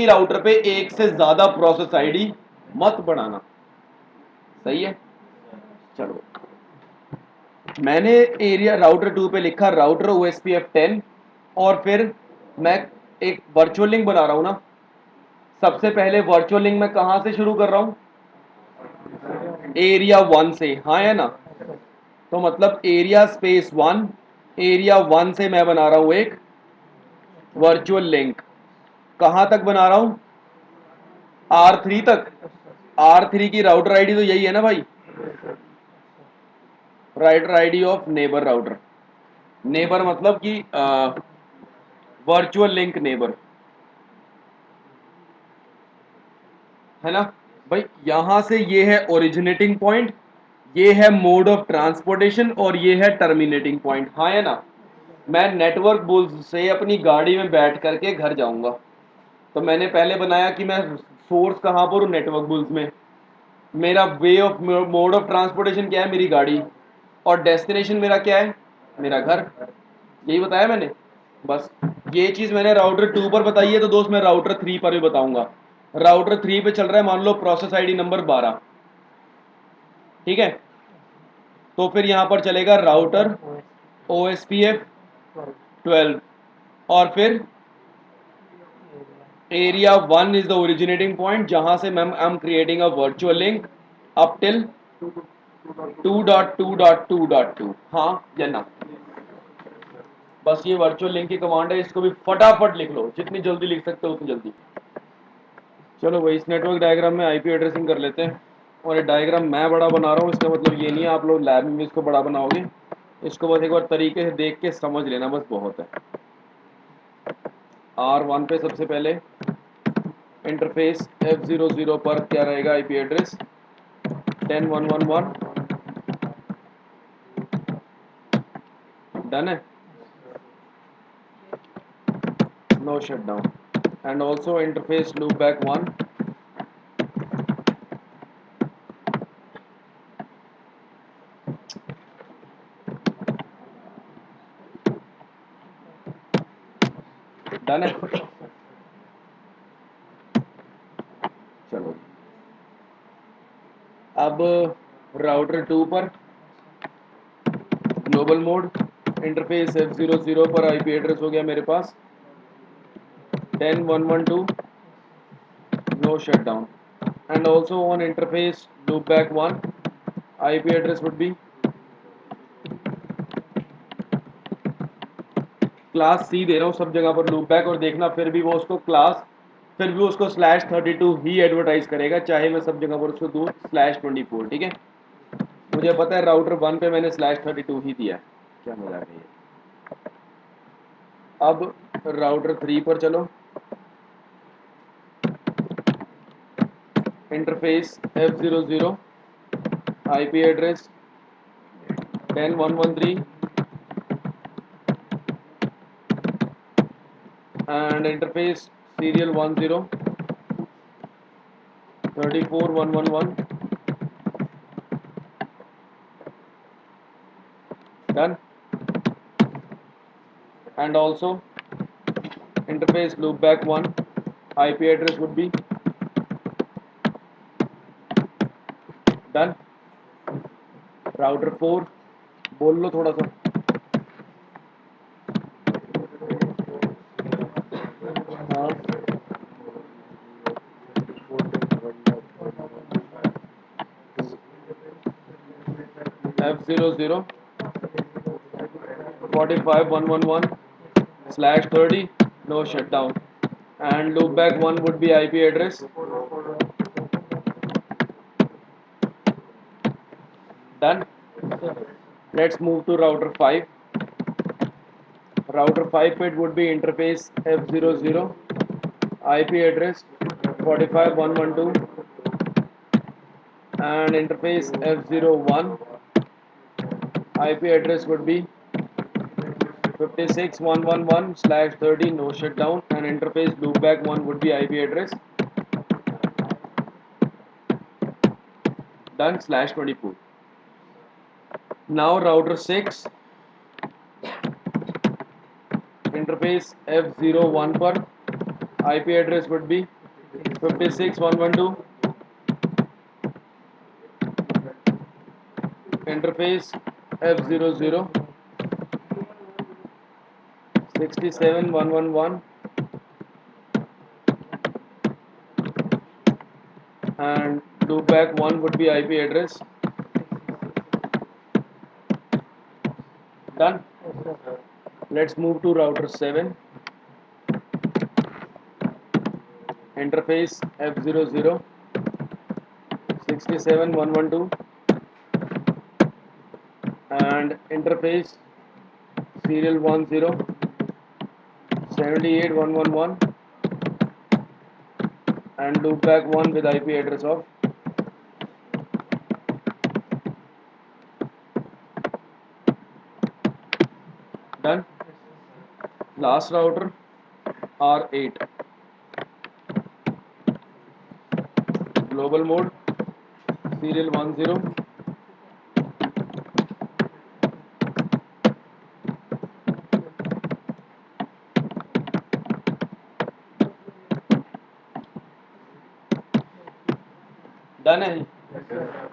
राउटर पे एक से ज्यादा प्रोसेस आईडी मत बनाना, सही है। चलो मैंने एरिया राउटर 2 पे लिखा राउटर OSPF 10 और फिर मैं एक वर्चुअल लिंक बना रहा हूँ ना। सबसे पहले वर्चुअल लिंक मैं कहाँ से शुरू कर रहा हूँ? एरिया 1 से, हाँ या ना? तो मतलब एरिया स्पेस 1, एरिया 1 से मैं बना रहा हूँ एक वर्चुअल लिंक। कहाँ तक बना रहा हूँ? R3 तक। R3 की राउटर आईडी तो यही है ना भाई, router ID of neighbour router. Neighbour मतलब कि वर्चुअल लिंक नेबर, है ना भाई? यहां से ये है ओरिजिनेटिंग पॉइंट, ये है मोड ऑफ ट्रांसपोर्टेशन और ये है टर्मिनेटिंग पॉइंट, हाँ है ना? मैं नेटवर्क बुल्स से अपनी गाड़ी में बैठ करके घर जाऊंगा। तो मैंने पहले बनाया कि मैं सोर्स कहाँ पर हूँ, नेटवर्क बुल्स में। मेरा way of mode of transportation क्या है? मेरी गाड़ी। और डेस्टिनेशन मेरा क्या है? मेरा घर। यही बताया मैंने। बस ये चीज़ मैंने राउटर 2 पर बताई है, तो दोस्त मैं राउटर 3 पर भी बताऊंगा। राउटर 3 पे चल रहा है मान लो प्रोसेस आईडी नंबर 12, ठीक है? तो फिर यहाँ पर चलेगा राउटर OSPF 12 और फिर area 1 is the originating point जहां से मैं I am creating a virtual link up till 2.2.2.2। हाँ या ना? बस ये वर्चुअल लिंक की कमांड है, इसको भी फटाफट लिख लो, जितनी जल्दी लिख सकते हो उतनी जल्दी। चलो भाई, इस नेटवर्क डायग्राम में आईपी एड्रेसिंग कर लेते हैं। और ये डायग्राम मैं बड़ा बना रहा हूँ, इसका मतलब ये नहीं है आप लोग लैब में इसको बड़ा बनाओगे। इसको बस एक बार तरीके से देख के समझ लेना, बस बहुत है। R1 पे सबसे पहले इंटरफेस F00 पर क्या रहेगा? IP address 10.1.1.1। डन है, no shut down. And also interface loop back 1। Done है। चलो अब राउटर 2 पर ग्लोबल मोड इंटरफेस F00 पर आईपी एड्रेस हो गया मेरे पास 10.1.1.2, no shutdown. And also on interface loopback 1, IP address would be class C दे रहा हूँ सब जगह पर लूपबैक, और देखना फिर भी वो उसको क्लास, फिर भी उसको /32 ही एडवर्टाइज करेगा, चाहे मैं सब जगह पर उसको दूँ /24, ठीक है? मुझे पता है राउटर 1 पे मैंने /32 ही दिया है, क्या मजाक है ये। अब राउटर 3 पर चलो, interface F00, IP address 10.1.1.3 and interface serial 10 34.1.1.1. Done. And also interface loopback 1, IP address would be done. Router 4 बोल लो थोड़ा सा। हाँ, F00 45.1.1/30, no shutdown. And loopback 1 would be IP address. Done. Let's move to router 5. Router 5 pit would be interface F00, IP address 45.1.1.2 and interface F01, IP address would be 56.1.1/30, no shutdown, and interface loopback 1 would be IP address done /24. Now router 6, interface F01 पर IP address would be 56.1.1.2, interface F00 67111 and loopback 1 would be IP address. Done. Let's move to router 7. Interface F00 67112 and interface serial 10 78111 and loopback 1 with IP address of done. Last router R8 global mode serial 10 done है.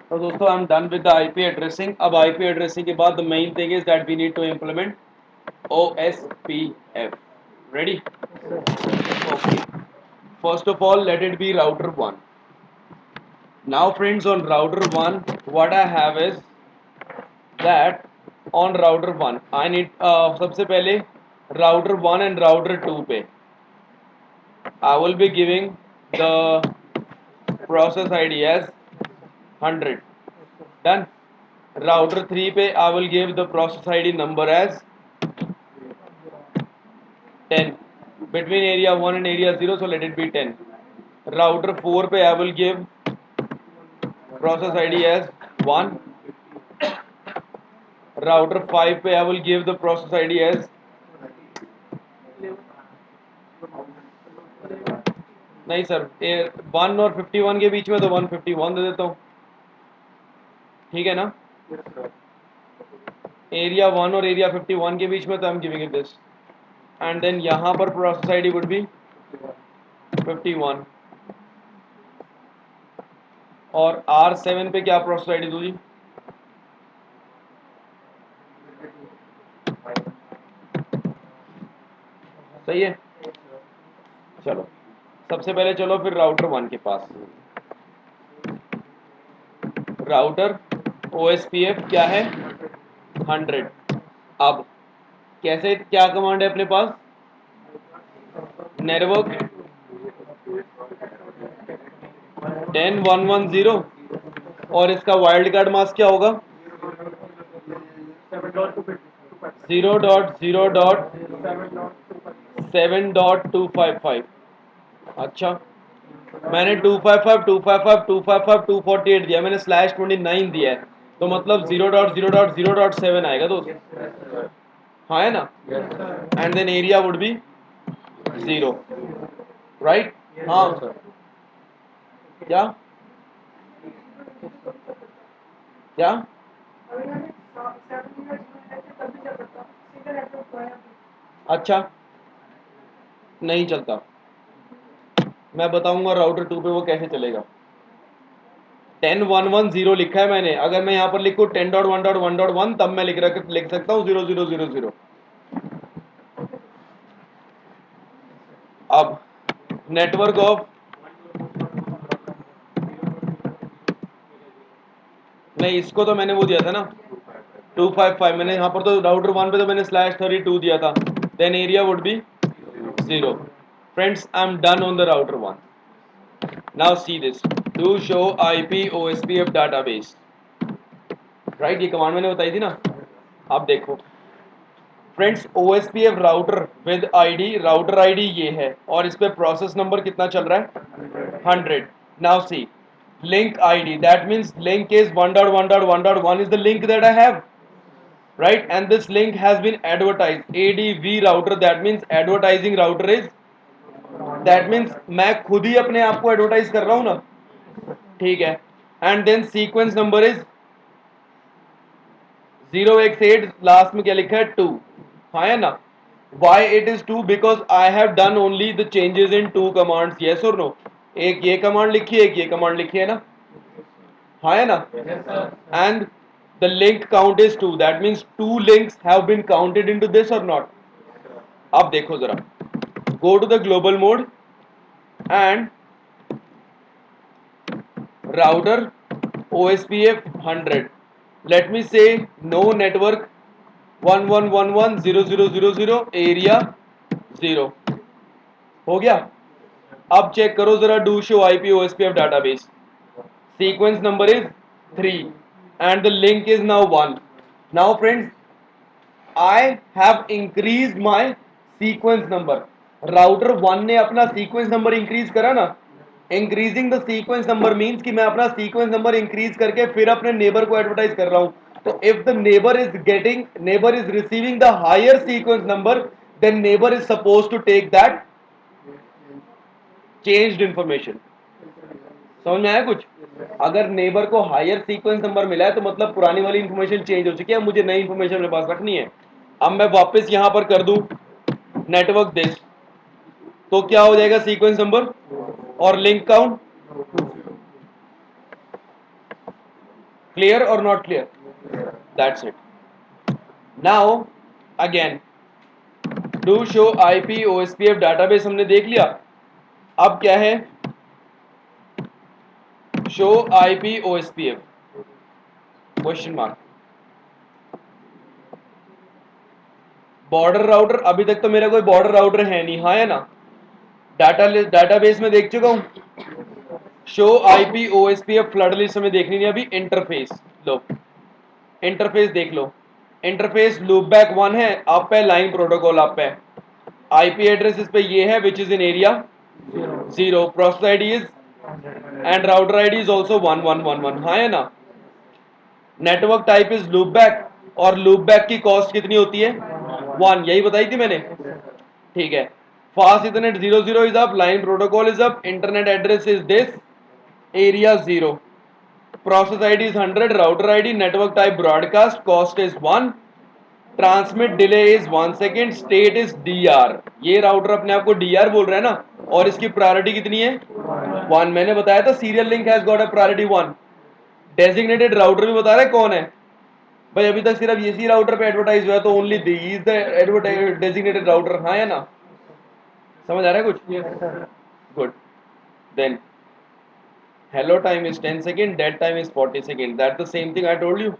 तो दोस्तों I am done with the IP addressing. अब IP addressing के बाद the main thing is that we need to implement OSPF. Ready? Okay. First of all, let it be router 1. Now friends, on router 1 what I have is that on router 1 I need सबसे पहले router 1 and router 2 पे I will be giving the process ID as 100. Done. Router 3 पे I will give the process ID number as 10. Between area 1 and area 0, so let it be 10. Router 4 पे I will give process ID as 1. Router 5 पे I will give the process ID as नहीं sir 1 और 51 के बीच में तो 151 दे देता हूँ. ठीक है ना. एरिया 1 और एरिया 51 के बीच में तो I am giving it this and then यहाँ पर प्रोसेस आईडी वुड बी 51 और R7 पे क्या प्रोसेस आईडी दूँ जी. सही है. चलो सबसे पहले चलो फिर राउटर 1 के पास. राउटर OSPF क्या है 100. अब कैसे क्या कमांड है अपने पास नेटवर्क 10110 और इसका वाइल्ड कार्ड मास्क क्या होगा 0.0.7.255. अच्छा मैंने 255 255 255 248 दिया, मैंने /29 दिया है तो मतलब 0.0.0.7 आएगा दोस्त. हाँ है ना. And then area would be 0. Right. हाँ सर. क्या क्या अच्छा नहीं चलता. मैं बताऊंगा राउटर 2 पे वो कैसे चलेगा. 10110 लिखा है मैंने. अगर मैं यहाँ पर लिखूँ 10.1.1.1 तब मैं लिख सकता हूँ 0000. अब नेटवर्क ऑफ नहीं इसको तो मैंने वो दिया था ना 255. मैंने यहाँ पर तो राउटर 1 पे तो मैंने /32 दिया था. Then area would be 0. Friends I am done on the router 1. Now see this to show IP OSPF database. Right. ये कमांड मैंने बताई थी ना. आप देखो friends OSPF router with ID router ID ये है और इस पे प्रोसेस नंबर कितना चल रहा है 100. Now see link ID that means link is 1.1.1.1 is the link that I have, right, and this link has been advertised ADV router that means advertising router is that means मैं खुद ही अपने आप को advertise कर रहा हूँ ना. ठीक है. And then sequence number is 0x8 last में क्या लिखा है 2. हाँ है ना. Why it is 2 because I have done only the changes in 2 commands. Yes or no. एक ये कमांड लिखी है एक ये कमांड लिखी है ना. हाँ है ना. And The link count is 2. That means 2 links have been counted into this or not. अब देखो जरा, go to the global mode and router OSPF 100. Let me say no network 11110000 area 0. हो गया. अब चेक करो जरा, do show IP OSPF database. Sequence number is 3 and the link is now 1. Now friends, I have increased my sequence number. Router 1 ने अपना sequence number increase करा ना. Increasing the sequence number means कि मैं अपना sequence number increase करके फिर अपने neighbor को advertise कर रहा हूँ. तो if the neighbor is receiving the higher sequence number, then neighbor is supposed to take that changed information. समझ में आया कुछ? अगर नेबर को हायर सीक्वेंस नंबर मिला है तो मतलब पुरानी वाली इंफॉर्मेशन चेंज हो चुकी है, मुझे नई इंफॉर्मेशन मेरे पास रखनी है. अब मैं वापस यहां पर कर दूं नेटवर्क दिस, तो क्या हो जाएगा सीक्वेंस नंबर और लिंक काउंट. क्लियर और not clear? That's it. Now again do show IP OSPF database हमने देख लिया. अब क्या है? Show IP OSPF question mark. Border router, अभी तक तो मेरा कोई बॉर्डर राउटर है नहीं, हाँ है ना. डाटाबेस में देख चुका हूं. Show IP OSPF flood list हमें देखनी नहीं अभी. इंटरफेस लो, इंटरफेस देख लो. इंटरफेस लूपबैक 1 है, अप है. लाइन प्रोटोकॉल अप है. आईपी एड्रेस इस पे ये है which is in area 0. Process ID is and router ID is also 1111, हाँ है ना. नेटवर्क टाइप इज लूपबैक और लूपबैक की कॉस्ट कितनी होती है 1, यही बताई थी मैंने. ठीक है. Fast Ethernet 00 is up. Line protocol is up. Internet address is this area 0. Process ID is 100. Router ID. Network type broadcast. Cost is 1. Transmit delay is 1 second. State is DR. ये राउटर अपने आप को DR बोल रहा है ना, और इसकी प्रायोरिटी कितनी है 1. मैंने बताया था serial link has got a priority 1. Designated router भी बता रहा है कौन है भाई. अभी तक सिर्फ इसी राउटर पे एडवर्टाइज हुआ है, तो only the is the designated router, हाँ है ना. समझ आ रहा है कुछ? Good. Then hello time is 10 second. Dead time is 40 second. That the same thing I told you.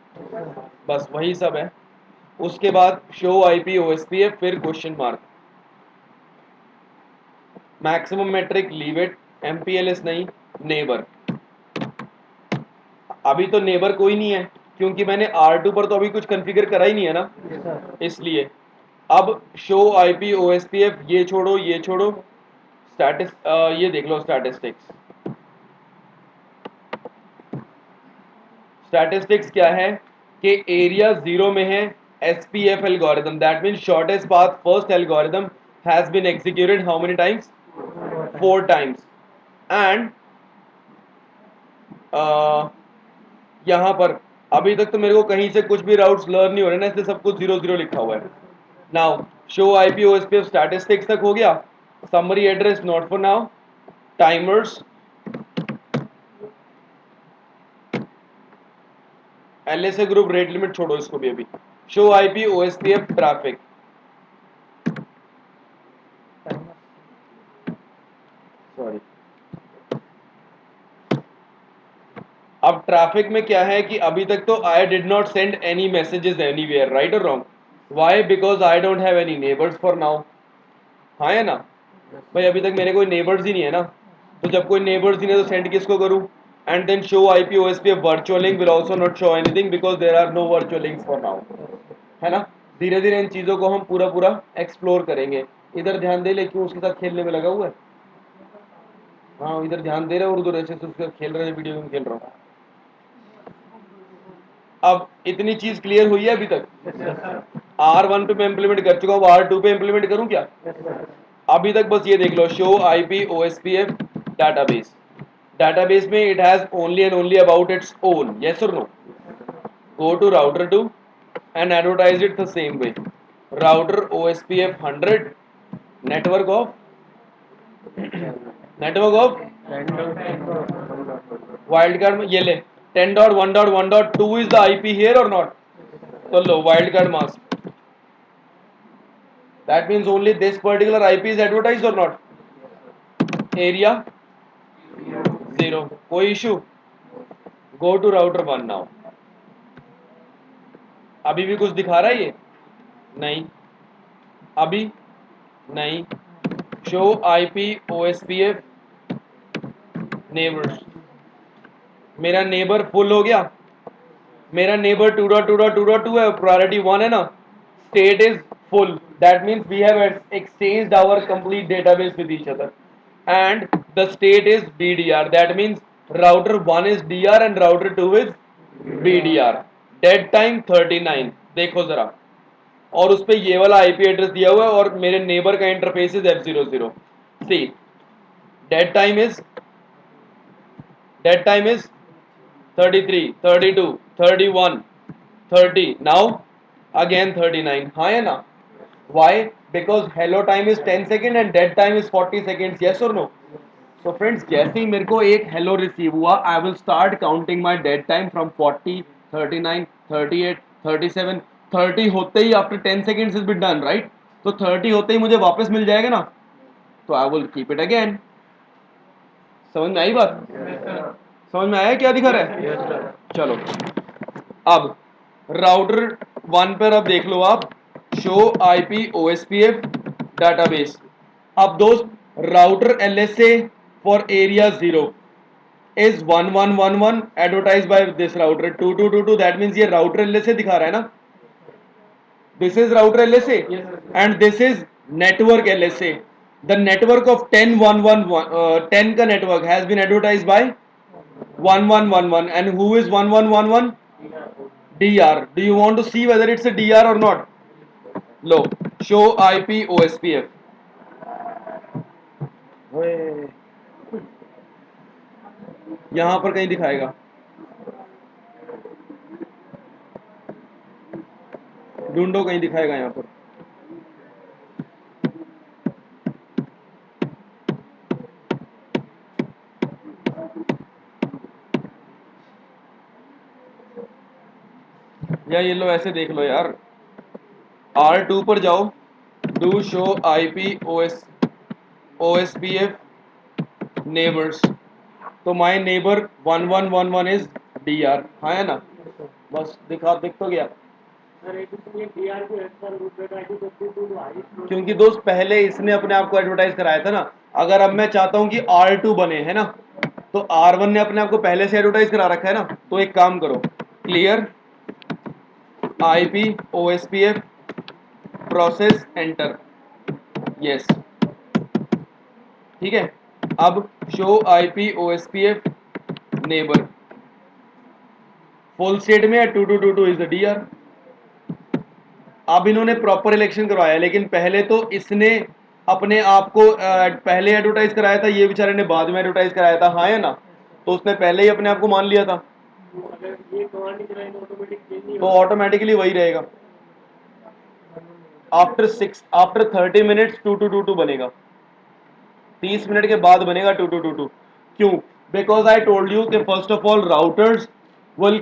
बस वही सब है. उसके बाद शो आईपी ओएसपीएफ, फिर question mark. Maximum metric leave it. MPLS नहीं. नेबर, अभी तो नेबर कोई नहीं है क्योंकि मैंने R2 पर तो अभी कुछ कॉन्फ़िगर करा ही नहीं है ना, इसलिए. अब शो आईपी ओएसपीएफ, ये छोड़ो ये छोड़ो. स्टैटिस ये देख लो स्टैटिस्टिक्स. स्टैटिस्टिक्स क्या है कि एरिया 0 में है SPF algorithm. That means shortest path first algorithm has been executed how many times 4 times. And यहां पर अभी तक तो मेरे को कहीं से कुछ भी राउट्स लर्न नहीं हो रहे ना, इसलिए सब कुछ 0 लिखा हुआ है. Now show IP OSPF statistics तक हो गया. Summary address not for now. Timers, LSA group, rate limit छोड़ो इसको भी अभी. Show IP OSPF traffic. Sorry. अब ट्रैफिक में क्या है कि अभी तक तो I did not send any messages anywhere, right और wrong. Why? Because I don't have any neighbours for now, हाँ है ना भाई. अभी तक मेरे कोई नेबर्स ही नहीं है ना, तो जब कोई नेबर्स ही नहीं है तो सेंड किसको करूं. And then show IP OSPF virtual link will also not show anything because there are no virtual links for now, है ना. धीरे धीरे इन चीज़ों को हम पूरा पूरा एक्सप्लोर करेंगे. इधर ध्यान दे ले, क्यों उसके साथ खेलने में लगा हुआ है. हाँ इधर ध्यान दे रहा है और उधर ऐसे उसके खेल रहे हैं, वीडियो गेम खेल रहा हूँ. अब इतनी चीज क्लियर हुई है अभी तक. R1 पे मैं इंप्लीमेंट कर चुका हूँ, R2 पे इंप्लीमेंट करूँ क्या? अभी तक बस ये देख लो, show IP OSPF database. Database में it has only and only about its own, yes और no. Go to router 2 and advertise it the same way. Router OSPF 100. Network of wildcard में ये ले 10.1.1.2 is the IP here or not? So low wildcard mask. That means only this particular IP is advertised or not? Area 0. कोई issue? Go to router 1 now. अभी भी कुछ दिखा रहा है ये? नहीं. अभी नहीं. Show IP OSPF neighbors. मेरा नेबर फुल हो गया. मेरा नेबर 2.2.2.2 है, प्रायोरिटी 1 है ना. State is full. That means we have exchanged our complete database with each other. And the state is BDR. That means router 1 is DR and router 2 is BDR. Dead time 39. देखो जरा. और उस पे ये वाला IP address दिया हुआ है और मेरे नेबर का interface is F00. See, dead time is 33, 32, 31, 30. Now again 39. हाँ है ना? Why? Because hello time is 10 seconds and dead time is 40 seconds. Yes or no? So friends, जैसे ही मेरे को एक hello receive हुआ, I will start counting my dead time from 40, 39, 38, 37, 30 होते ही after 10 seconds is been done, right? तो 30 होते ही मुझे वापस मिल जाएगा ना? तो I will keep it again. समझ में आई बात? समझ में आया क्या दिखा रहा है? चलो अब राउटर 1 पर अब देख लो आप, शो IP OSPF डाटाबेस. अब दोस्त router LSA for area 0 is 1111 advertised by this router 2222. That means ये राउटर LSA दिखा रहा है ना. This is router LSA and this is network LSA. The network of 10 का network has been advertised by 1111. And who is 1111? DR. Do you want to see whether it's a DR or not? Low, show IP OSPF. यहां पर कहीं दिखाएगा. ढूंढो, कहीं दिखाएगा यहां पर. या ये लो, ऐसे देख लो यार. R2 पर जाओ, do show IP OSPF neighbours. तो माय नेबर 1111 इज DR. हाँ है ना? बस दिख तो गया. क्योंकि दोस्त पहले इसने अपने आप को एडवर्टाइज कराया था ना. अगर अब मैं चाहता हूं कि R2 बने, है ना, तो R1 ने अपने आप को पहले से एडवर्टाइज करा रखा है ना. तो एक काम करो, clear IP OSPF process enter. Yes, ठीक है. अब show IP OSPF neighbour full state में 2222 इज द DR. अब इन्होंने प्रॉपर इलेक्शन करवाया, लेकिन पहले तो इसने अपने आप को पहले एडवर्टाइज कराया था, ये बेचारे ने बाद में एडवर्टाइज कराया था. हाँ है ना? तो उसने पहले ही अपने आप को मान लिया था, तो ऑटोमेटिकली वही रहेगा. आफ्टर 30 मिनट्स 2222 बनेगा. 30 मिनट के बाद बनेगा 2222. क्यों? बिकॉज आई टोल्ड यू कि first of all routers will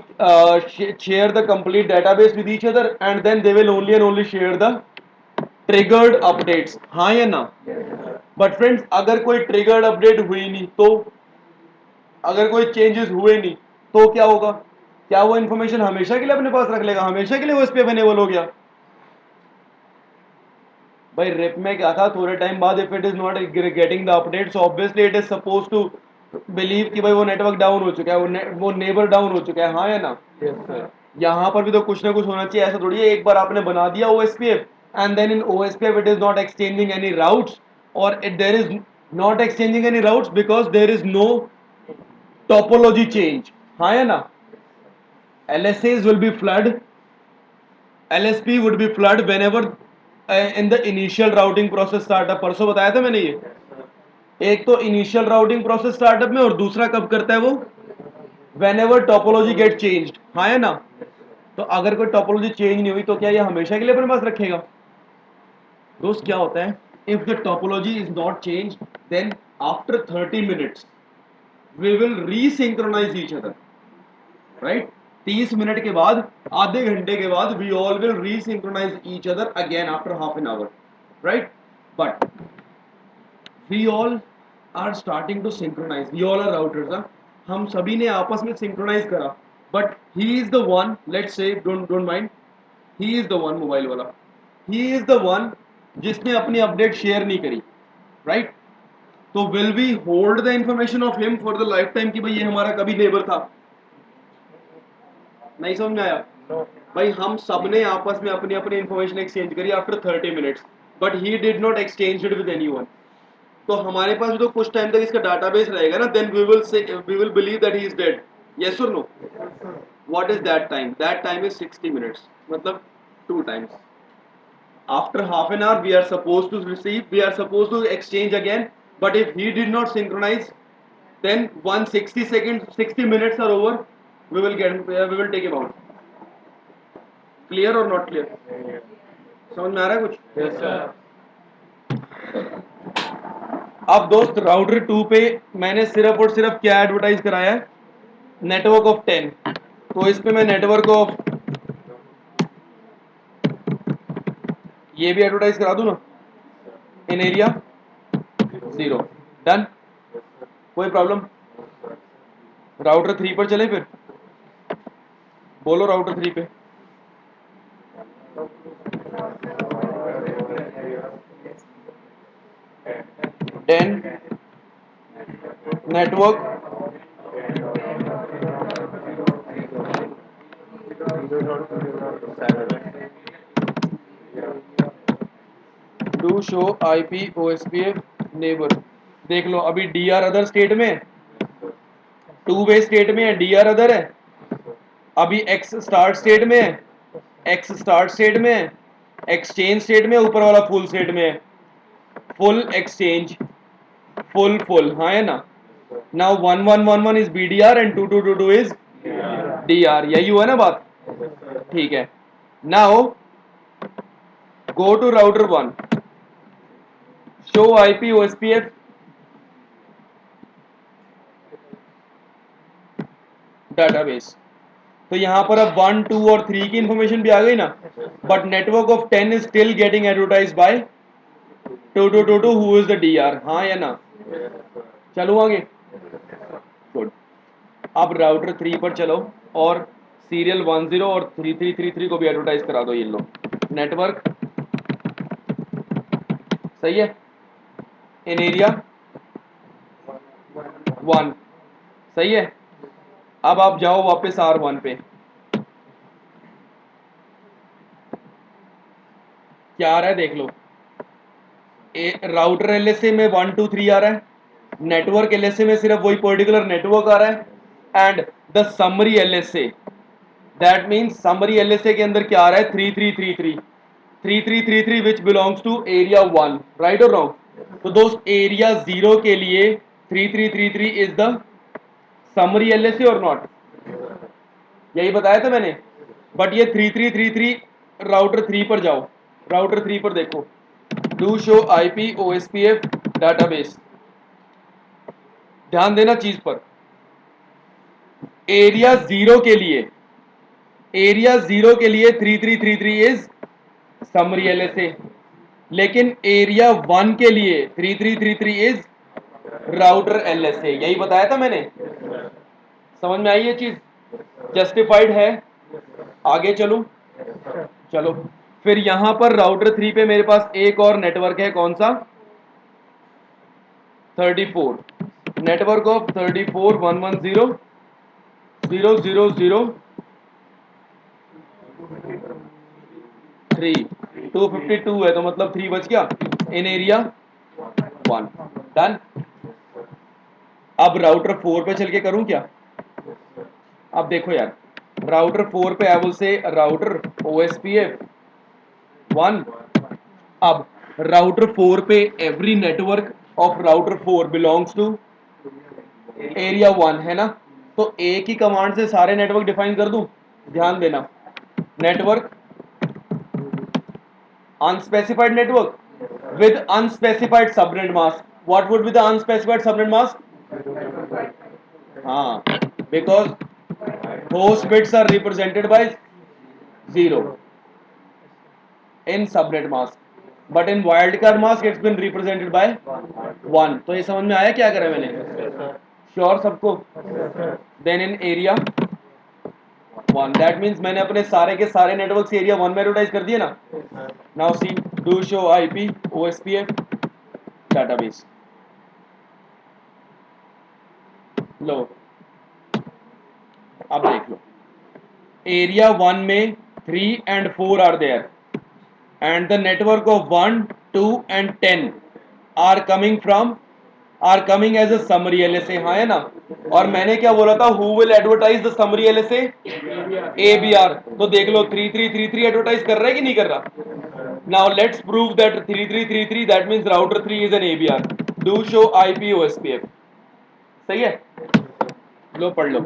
share the complete database with each other and then they will only and only share the triggered updates. हाँ या ना? But friends, अगर कोई triggered update हुई नहीं, तो अगर कोई changes हुए नहीं, तो क्या होगा? क्या वो information हमेशा के लिए अपने पास रख लेगा? हमेशा के लिए वो इस पे अवेलेबल हो गया? भाई रिप में क्या था, थोड़े टाइम बाद if it is not getting the updates, so obviously it is supposed to believe कि भाई वो नेटवर्क डाउन हो चुका है, वो नेबर डाउन हो चुका है. हाँ या ना? यहाँ पर भी तो कुछ ना कुछ होना चाहिए. ऐसा थोड़ी है एक बार आपने बना दिया OSPF and then in OSPF it is not exchanging any routes, और it there is not exchanging any routes because there is no topology change. हाँ या ना? LSAs will be flood, LSP would be flood whenever in the initial routing process startup. परसों बताया था मैंने ये. एक तो इनिशियल राउटिंग प्रोसेस स्टार्टअप में, और दूसरा कब करता है वो? whenever topology get changed. हाँ है ना? तो अगर कोई टोपोलॉजी चेंज नहीं हुई तो क्या ये हमेशा के लिए अपने पास रखेगा? दोस्त क्या होता है, if the topology is not change, then after 30 minutes we will resynchronise each other. Right 30 minute के बाद, आधे घंटे के बाद we all will resynchronise each other again after half an hour, right. But we all are starting to synchronise, we all are routers, हम सभी ने आपस में सिंक्रोनाइज करा, but he is the one, let's say don't mind, he is the one, mobile वाला, ही is the one जिसने अपनी update share नहीं करी, राइट. तो will we hold the information of him for the lifetime कि भाई ये हमारा कभी नेबर था? नहीं समझ में आया? भाई हम सब ने आपस में अपनी अपनी इंफॉर्मेशन एक्सचेंज करी after 30 minutes, but he did not exchange it with anyone. तो हमारे पास जो कुछ टाइम तक इसका डाटाबेस रहेगा ना, then we will believe that he is dead. Yes और नो? What is that time? That time is 60 minutes, मतलब 2 times. After half an hour we are supposed to receive, we are supposed to exchange again, but if he did not synchronize, then 160 seconds, 60 minutes are over, we will take him out. Clear or not clear? समझ में आ रहा है कुछ? Yes, sir. अब दोस्त router 2 पे मैंने सिर्फ और सिर्फ क्या एडवर्टाइज कराया है? Network of 10. तो इस पे मैं नेटवर्क ऑफ ये भी एडवर्टाइज करा दूं ना, इन एरिया 0. डन. कोई प्रॉब्लम? राउटर 3 पर चले फिर, बोलो राउटर 3 पे. Then network to show IP OSPF neighbour. देख लो अभी DR अदर स्टेट में है, 2 वे स्टेट में है, DR अदर है. अभी X स्टार्ट स्टेट में है, X स्टार्ट स्टेट में है, एक्सचेंज स्टेट में, ऊपर वाला फुल स्टेट में है. फुल एक्सचेंज, फुल हाँ है ना. Now 1111 is BDR and 2222 is DR. यही हुआ ना बात? ठीक है. Now go to router 1, show IP OSPF database. तो यहां पर अब 1 2 और 3 की इंफॉर्मेशन भी आ गई ना, but network of 10 is still getting advertise by 2222 who is the DR. हाँ या ना? चलो आगे. गुड. अब राउटर 3 पर चलो और सीरियल 10 और 3333 को भी एडवर्टाइज करा दो. ये लो नेटवर्क, सही है, इन एरिया 1, सही है. अब आप जाओ वापस R1 पे, क्या आ रहा है देख लो. राउटर LSA में 1 2 3 आ रहा है, नेटवर्क LSA में सिर्फ वही पर्टिकुलर नेटवर्क आ रहा है, and the summary LSA, that means summary LSA के अंदर क्या आ रहा है? 3333 which belongs to area 1, right और रॉन्ग? तो दोस्त एरिया 0 के लिए 3333 इज द समरी LSA और नॉट? यही बताया था मैंने. बट ये 3333, राउटर 3 पर जाओ, राउटर 3 पर देखो, do show IP OSPF database. ध्यान देना चीज पर. एरिया 0 के लिए, एरिया 0 के लिए 3333 इज समरी LSA, लेकिन एरिया 1 के लिए 3333 इज राउटर LSA. यही बताया था मैंने. समझ में आई ये चीज? जस्टिफाइड है? आगे चलूं? चलो फिर यहां पर राउटर 3 पे मेरे पास एक और नेटवर्क है, कौन सा? 34. नेटवर्क ऑफ 34 110 000 3 252 है, तो मतलब 3 बच गया इन एरिया 1. डन. अब राउटर 4 पे चल के करूं क्या? अब देखो यार, राउटर 4 पे I will say router OSPF 1. अब राउटर 4 पे every network of router 4 belongs to area 1, है ना? तो एक ही कमांड से सारे नेटवर्क डिफाइन कर दूं. ध्यान देना, network unspecified network with unspecified subnet mask. What would be the unspecified subnet mask? हाँ, because host bits are represented by 0 in subnet mask, but in wildcard mask it's been represented by 1. तो ये समझ में आया क्या करा मैंने? Sure सबको? Then in area 1, that means मैंने अपने सारे के सारे नेटवर्क से एरिया 1 में एडवर्टाइज कर दिए ना. Now see do show IP OSPF database. लो अब देख लो, एरिया 1 में 3 and 4 are there and the network of 1, 2 and 10 are coming as a summary LSA. हाँ है ना. और मैंने क्या बोला था, who will advertise the summary LSA? ABR. तो देख लो 3333 एडवर्टाइज कर रहा है कि नहीं कर रहा? Now let's prove that 3333 that means router 3 is an ABR. Do show IP OSPF. सही है? लो पढ़ लो.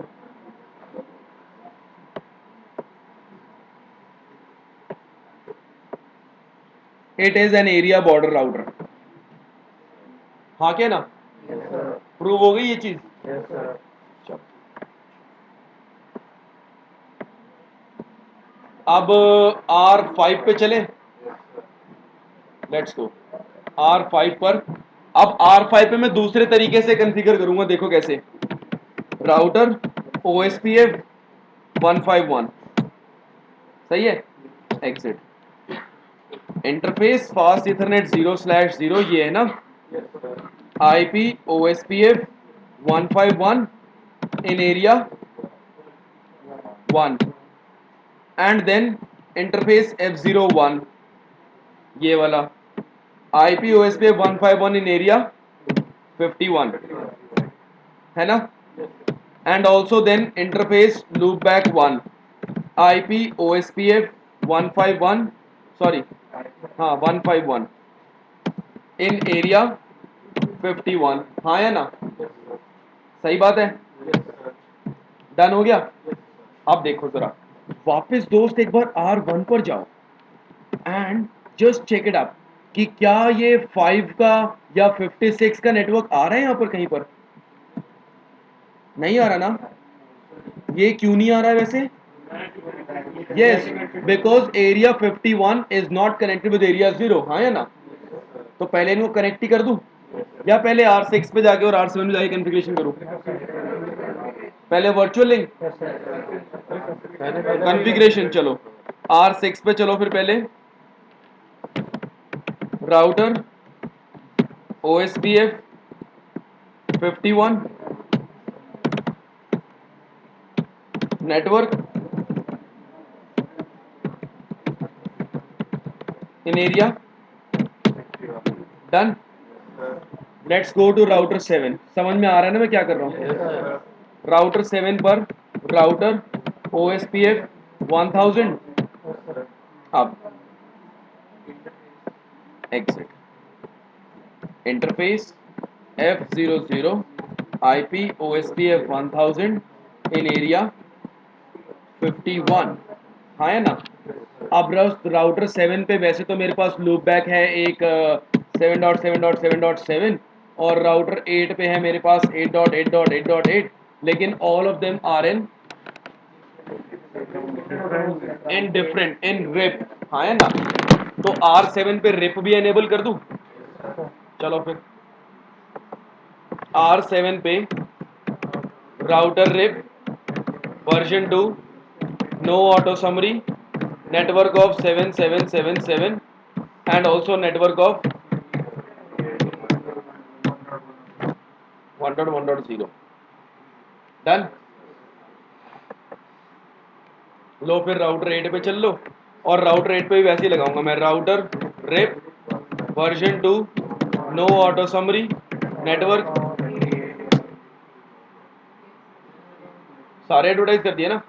It is an area border router. हाँ क्या ना? प्रूव हो गई ये चीज? अब R5 पे चले. लेट्स गो R5 पर. अब R5 पे मैं दूसरे तरीके से कॉन्फ़िगर करूंगा. देखो कैसे. Router OSPF 151. सही है. एग्जिट. इंटरफेस फास्ट इथरनेट 0/0 ये है ना. IP OSPF 151 in area 1 and then interface F01 ये वाला IP OSPF 151 in area 51 है ना. and also then interface loopback 1 IP OSPF 151 sorry हाँ 151 in area 51. हाँ है ना. सही बात है. डन हो गया. अब देखो जरा वापस दोस्त एक बार R1 पर जाओ and just check it up कि क्या ये 5 का या 56 का नेटवर्क आ रहा है यहाँ पर कहीं पर. नहीं आ रहा ना. ये क्यों नहीं आ रहा है वैसे? Yes because area 51 is not connected with area 0. हाँ या ना. तो पहले इनको कनेक्ट ही कर दूं या पहले R6 पे जाके और R7 में जाके कॉन्फ़िगरेशन करूं? पहले वर्चुअल लिंक कॉन्फ़िगरेशन. चलो R6 पे चलो फिर पहले router OSPF 51 network in area. Done. Let's go to router 7. समझ में आ रहा है ना मैं क्या कर रहा हूँ? राउटर 7 पर राउटर OSPF 1000. अब exit. Interface F00 IP OSPF 1000 in area 51. हाँ है ना. अब राउटर 7 पे वैसे तो मेरे पास लूप बैक है एक 7.7.7.7 और राउटर 8 पे है मेरे पास 8.8.8.8. लेकिन all of them are in different in RIP. हाँ है ना. तो R7 पे रिप भी एनेबल कर दूं. चलो फिर R7 पे router RIP version 2 no auto summary network of 7777 and also network of 1.1.0. Done. लो फिर राउटर 8 पे चल लो और राउटर 8 पे भी वैसे ही लगाऊंगा मैं router RIP version 2 no auto summary network. सारे एडवर्टाइज कर दिए ना.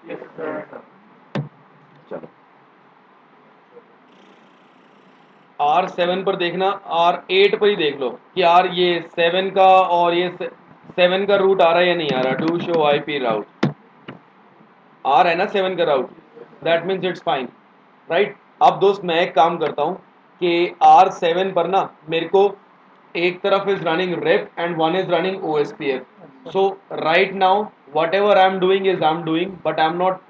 चलो R7 पर देखना R8 पर ही देख लो कि यार ये 7 का और ये 7 का रूट आ रहा है या नहीं आ रहा. Do show IP route. आ रहा है ना 7 का route. That means it's fine right. अब दोस्त मैं एक काम करता हूँ कि R7 पर ना मेरे को एक तरफ is running rape and one is running OSPF. So right now whatever I am doing is I am doing, but I am not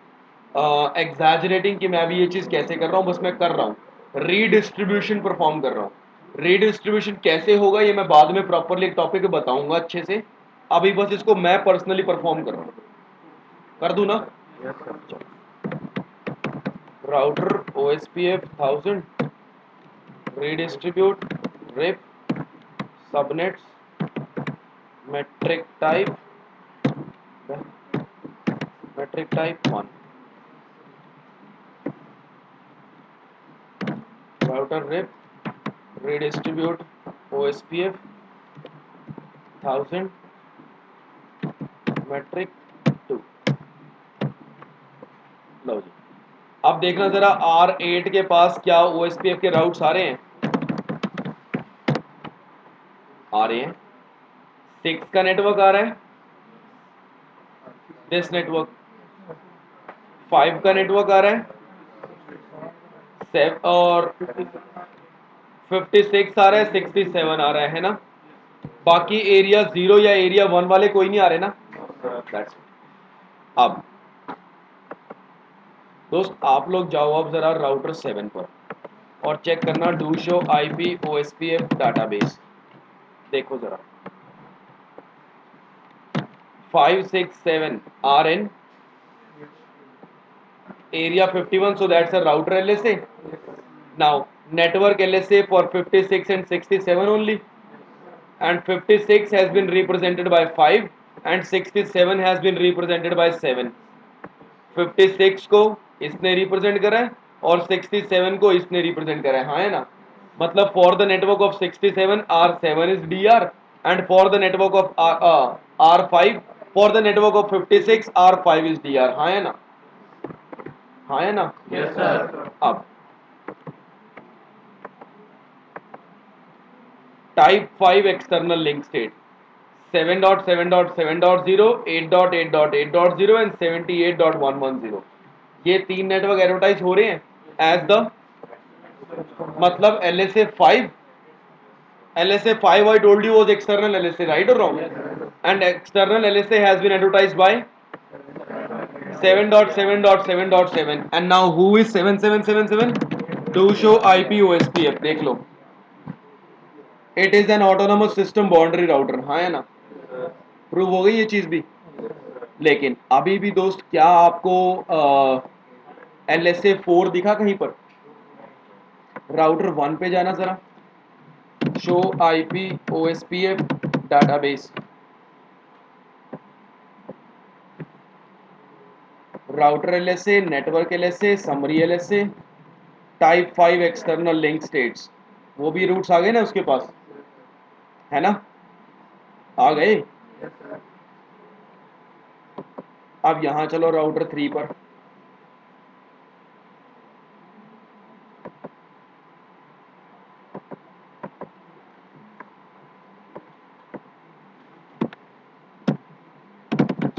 exaggerating कि मैं अभी ये चीज़ कैसे कर रहा हूँ, बस मैं कर रहा हूँ, रीडिस्ट्रीब्यूशन परफॉर्म कर रहा हूँ। रीडिस्ट्रीब्यूशन कैसे होगा ये मैं बाद में प्रॉपरली एक टॉपिक पे बताऊंगा अच्छे से, अभी बस इसको मैं पर्सनली परफॉर्म कर रहा हूँ। कर दूँ ना? Router OSPF 1000 redistribute rip subnets metric type 1 router rip redistribute OSPF 1000 metric 2। लो जी, अब देखना जरा R8 के पास क्या OSPF के राउट्स आ रहे हैं? आ रहे हैं। 6 का नेटवर्क आ रहा है, दिस नेटवर्क। 5 का नेटवर्क आ रहा है, 7 और 56 आ रहा है, 67 आ रहा है ना? बाकी एरिया 0 या एरिया 1 वाले कोई नहीं आ रहे ना? That's it। अब दोस्त आप लोग जाओ अब जरा राउटर 7 पर और चेक करना do show IP OSPF database. देखो जरा 5 6 7 are in area 51, so that's a router LSA। Now network LSA for 56 and 67 only, and 56 has been represented by 5 and 67 has been represented by 7। 56 को इसने represent करा है और 67 को इसने रिप्रेजेंट करा है, हाँ है ना? मतलब for the network of 67 R7 is DR, and for the network of R5 for the network of 56 R5 is DR, हाँ है ना? हाँ है ना? Yes sir. अब type 5 external link state 7.7.7.0 8.8.8.0 and 78.110, ये तीन नेटवर्क एडवर्टाइज हो रहे हैं एज द, मतलब LSA 5 I told you was external LSA, right or wrong? And external LSA has been advertised by 7.7.7.7, and now who is 7777? To show IP OSPF, देख लो, it is an autonomous system boundary router, हाँ है ना? Prove हो गई ये चीज भी। लेकिन अभी भी दोस्त क्या आपको LSA 4 दिखा कहीं पर? राउटर 1 पे जाना जरा, show IP OSPF database, router LSA, network LSA, summary LSA, type 5 external link states, वो भी रूट्स आ गए ना उसके पास, है ना? आ गए। अब यहां चलो राउटर 3 पर,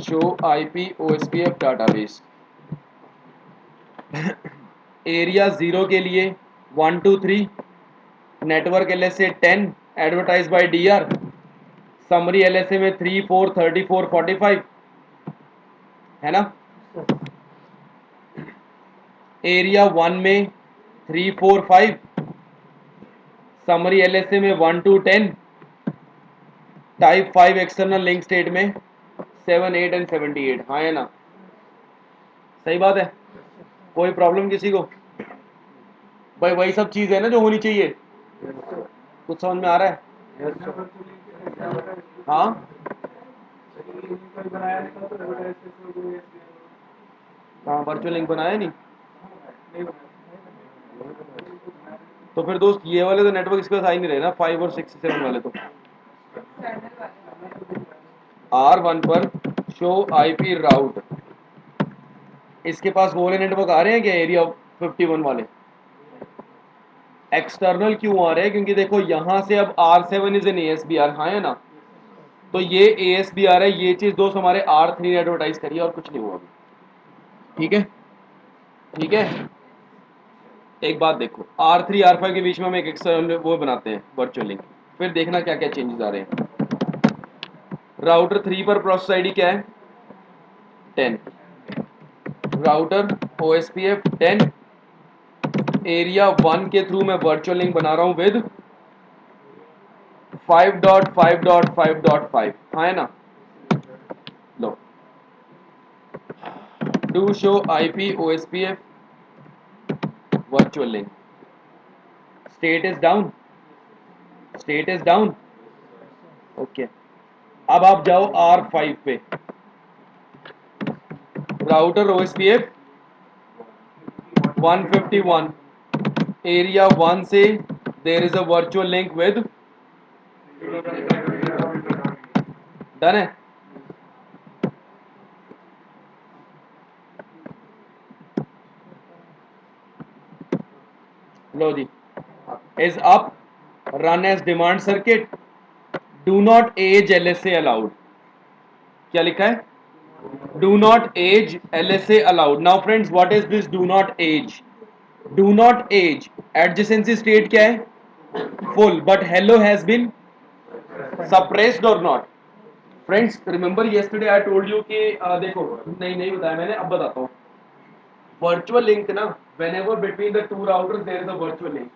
show IP OSPF database. Area 0 के लिए 1 2 3, network LSA 10 advertise by DR, summary LSA में 3 4 34 45, है ना? एरिया 1 में 3 4 5, समरी LSA में 1 2 10, टाइप 5 एक्सटर्नल लिंक स्टेट में 7 8 एंड 78, हाँ है ना? सही बात है, कोई प्रॉब्लम किसी को? भाई वही सब चीज़ है ना जो होनी चाहिए, कुछ समझ में आ रहा है? हाँ, हाँ वर्चुअल लिंक बनाया नहीं, तो फिर दोस्त ये वाले तो नेटवर्क इसके पास आ ही नहीं रहे ना, 5 और 6 7 वाले। तो R1 पर शो IP राउट, इसके पास वो वाले नेटवर्क आ रहे हैं क्या एरिया 51 वाले? एक्सटर्नल क्यों आ रहे हैं? क्योंकि देखो यहां से अब R7 इज एन ASBR, हाँ है ना? तो ये ASBR है, ये चीज दोस्त हमारे R3 ने एडवर्टाइज करी है और कुछ नहीं हुआ अभी, ठीक है? ठीक है, एक बात देखो, R3 R5 के बीच में हम एक एक्सटर्नल वो बनाते हैं वर्चुअल लिंक, फिर देखना क्या क्या चेंजेस आ रहे हैं। राउटर 3 पर प्रोसेस आईडी क्या है 10, राउटर OSPF 10, एरिया 1 के थ्रू मैं वर्चुअल लिंक बना रहा हूं विद 5.5.5.5, हाँ है ना, लो do show IP OSPF virtual link, state is down, state is down, okay. अब आप जाओ R5 पे, राउटर OSPF 151, एरिया 1 से there is a virtual link with, done है, लो जी, is up, run as demand circuit, do not age LSA allowed, क्या लिखा है do not age LSA allowed। now friends what is this do not age, do not age adjacency state क्या है full but hello has been suppressed or not। friends remember yesterday I told you कि देखो नहीं बताया मैंने, अब बताता हूँ। virtual link ना, whenever between the two routers there is a virtual link,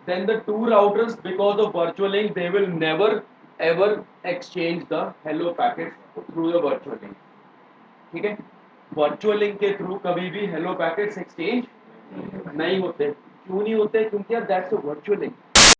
then the two routers because of virtual link they will never ever exchange the hello packets through the virtual link, ठीक है। virtual link के through कभी भी hello packets exchange नहीं होते, क्यों नहीं होते, क्योंकि यार that's a virtual link,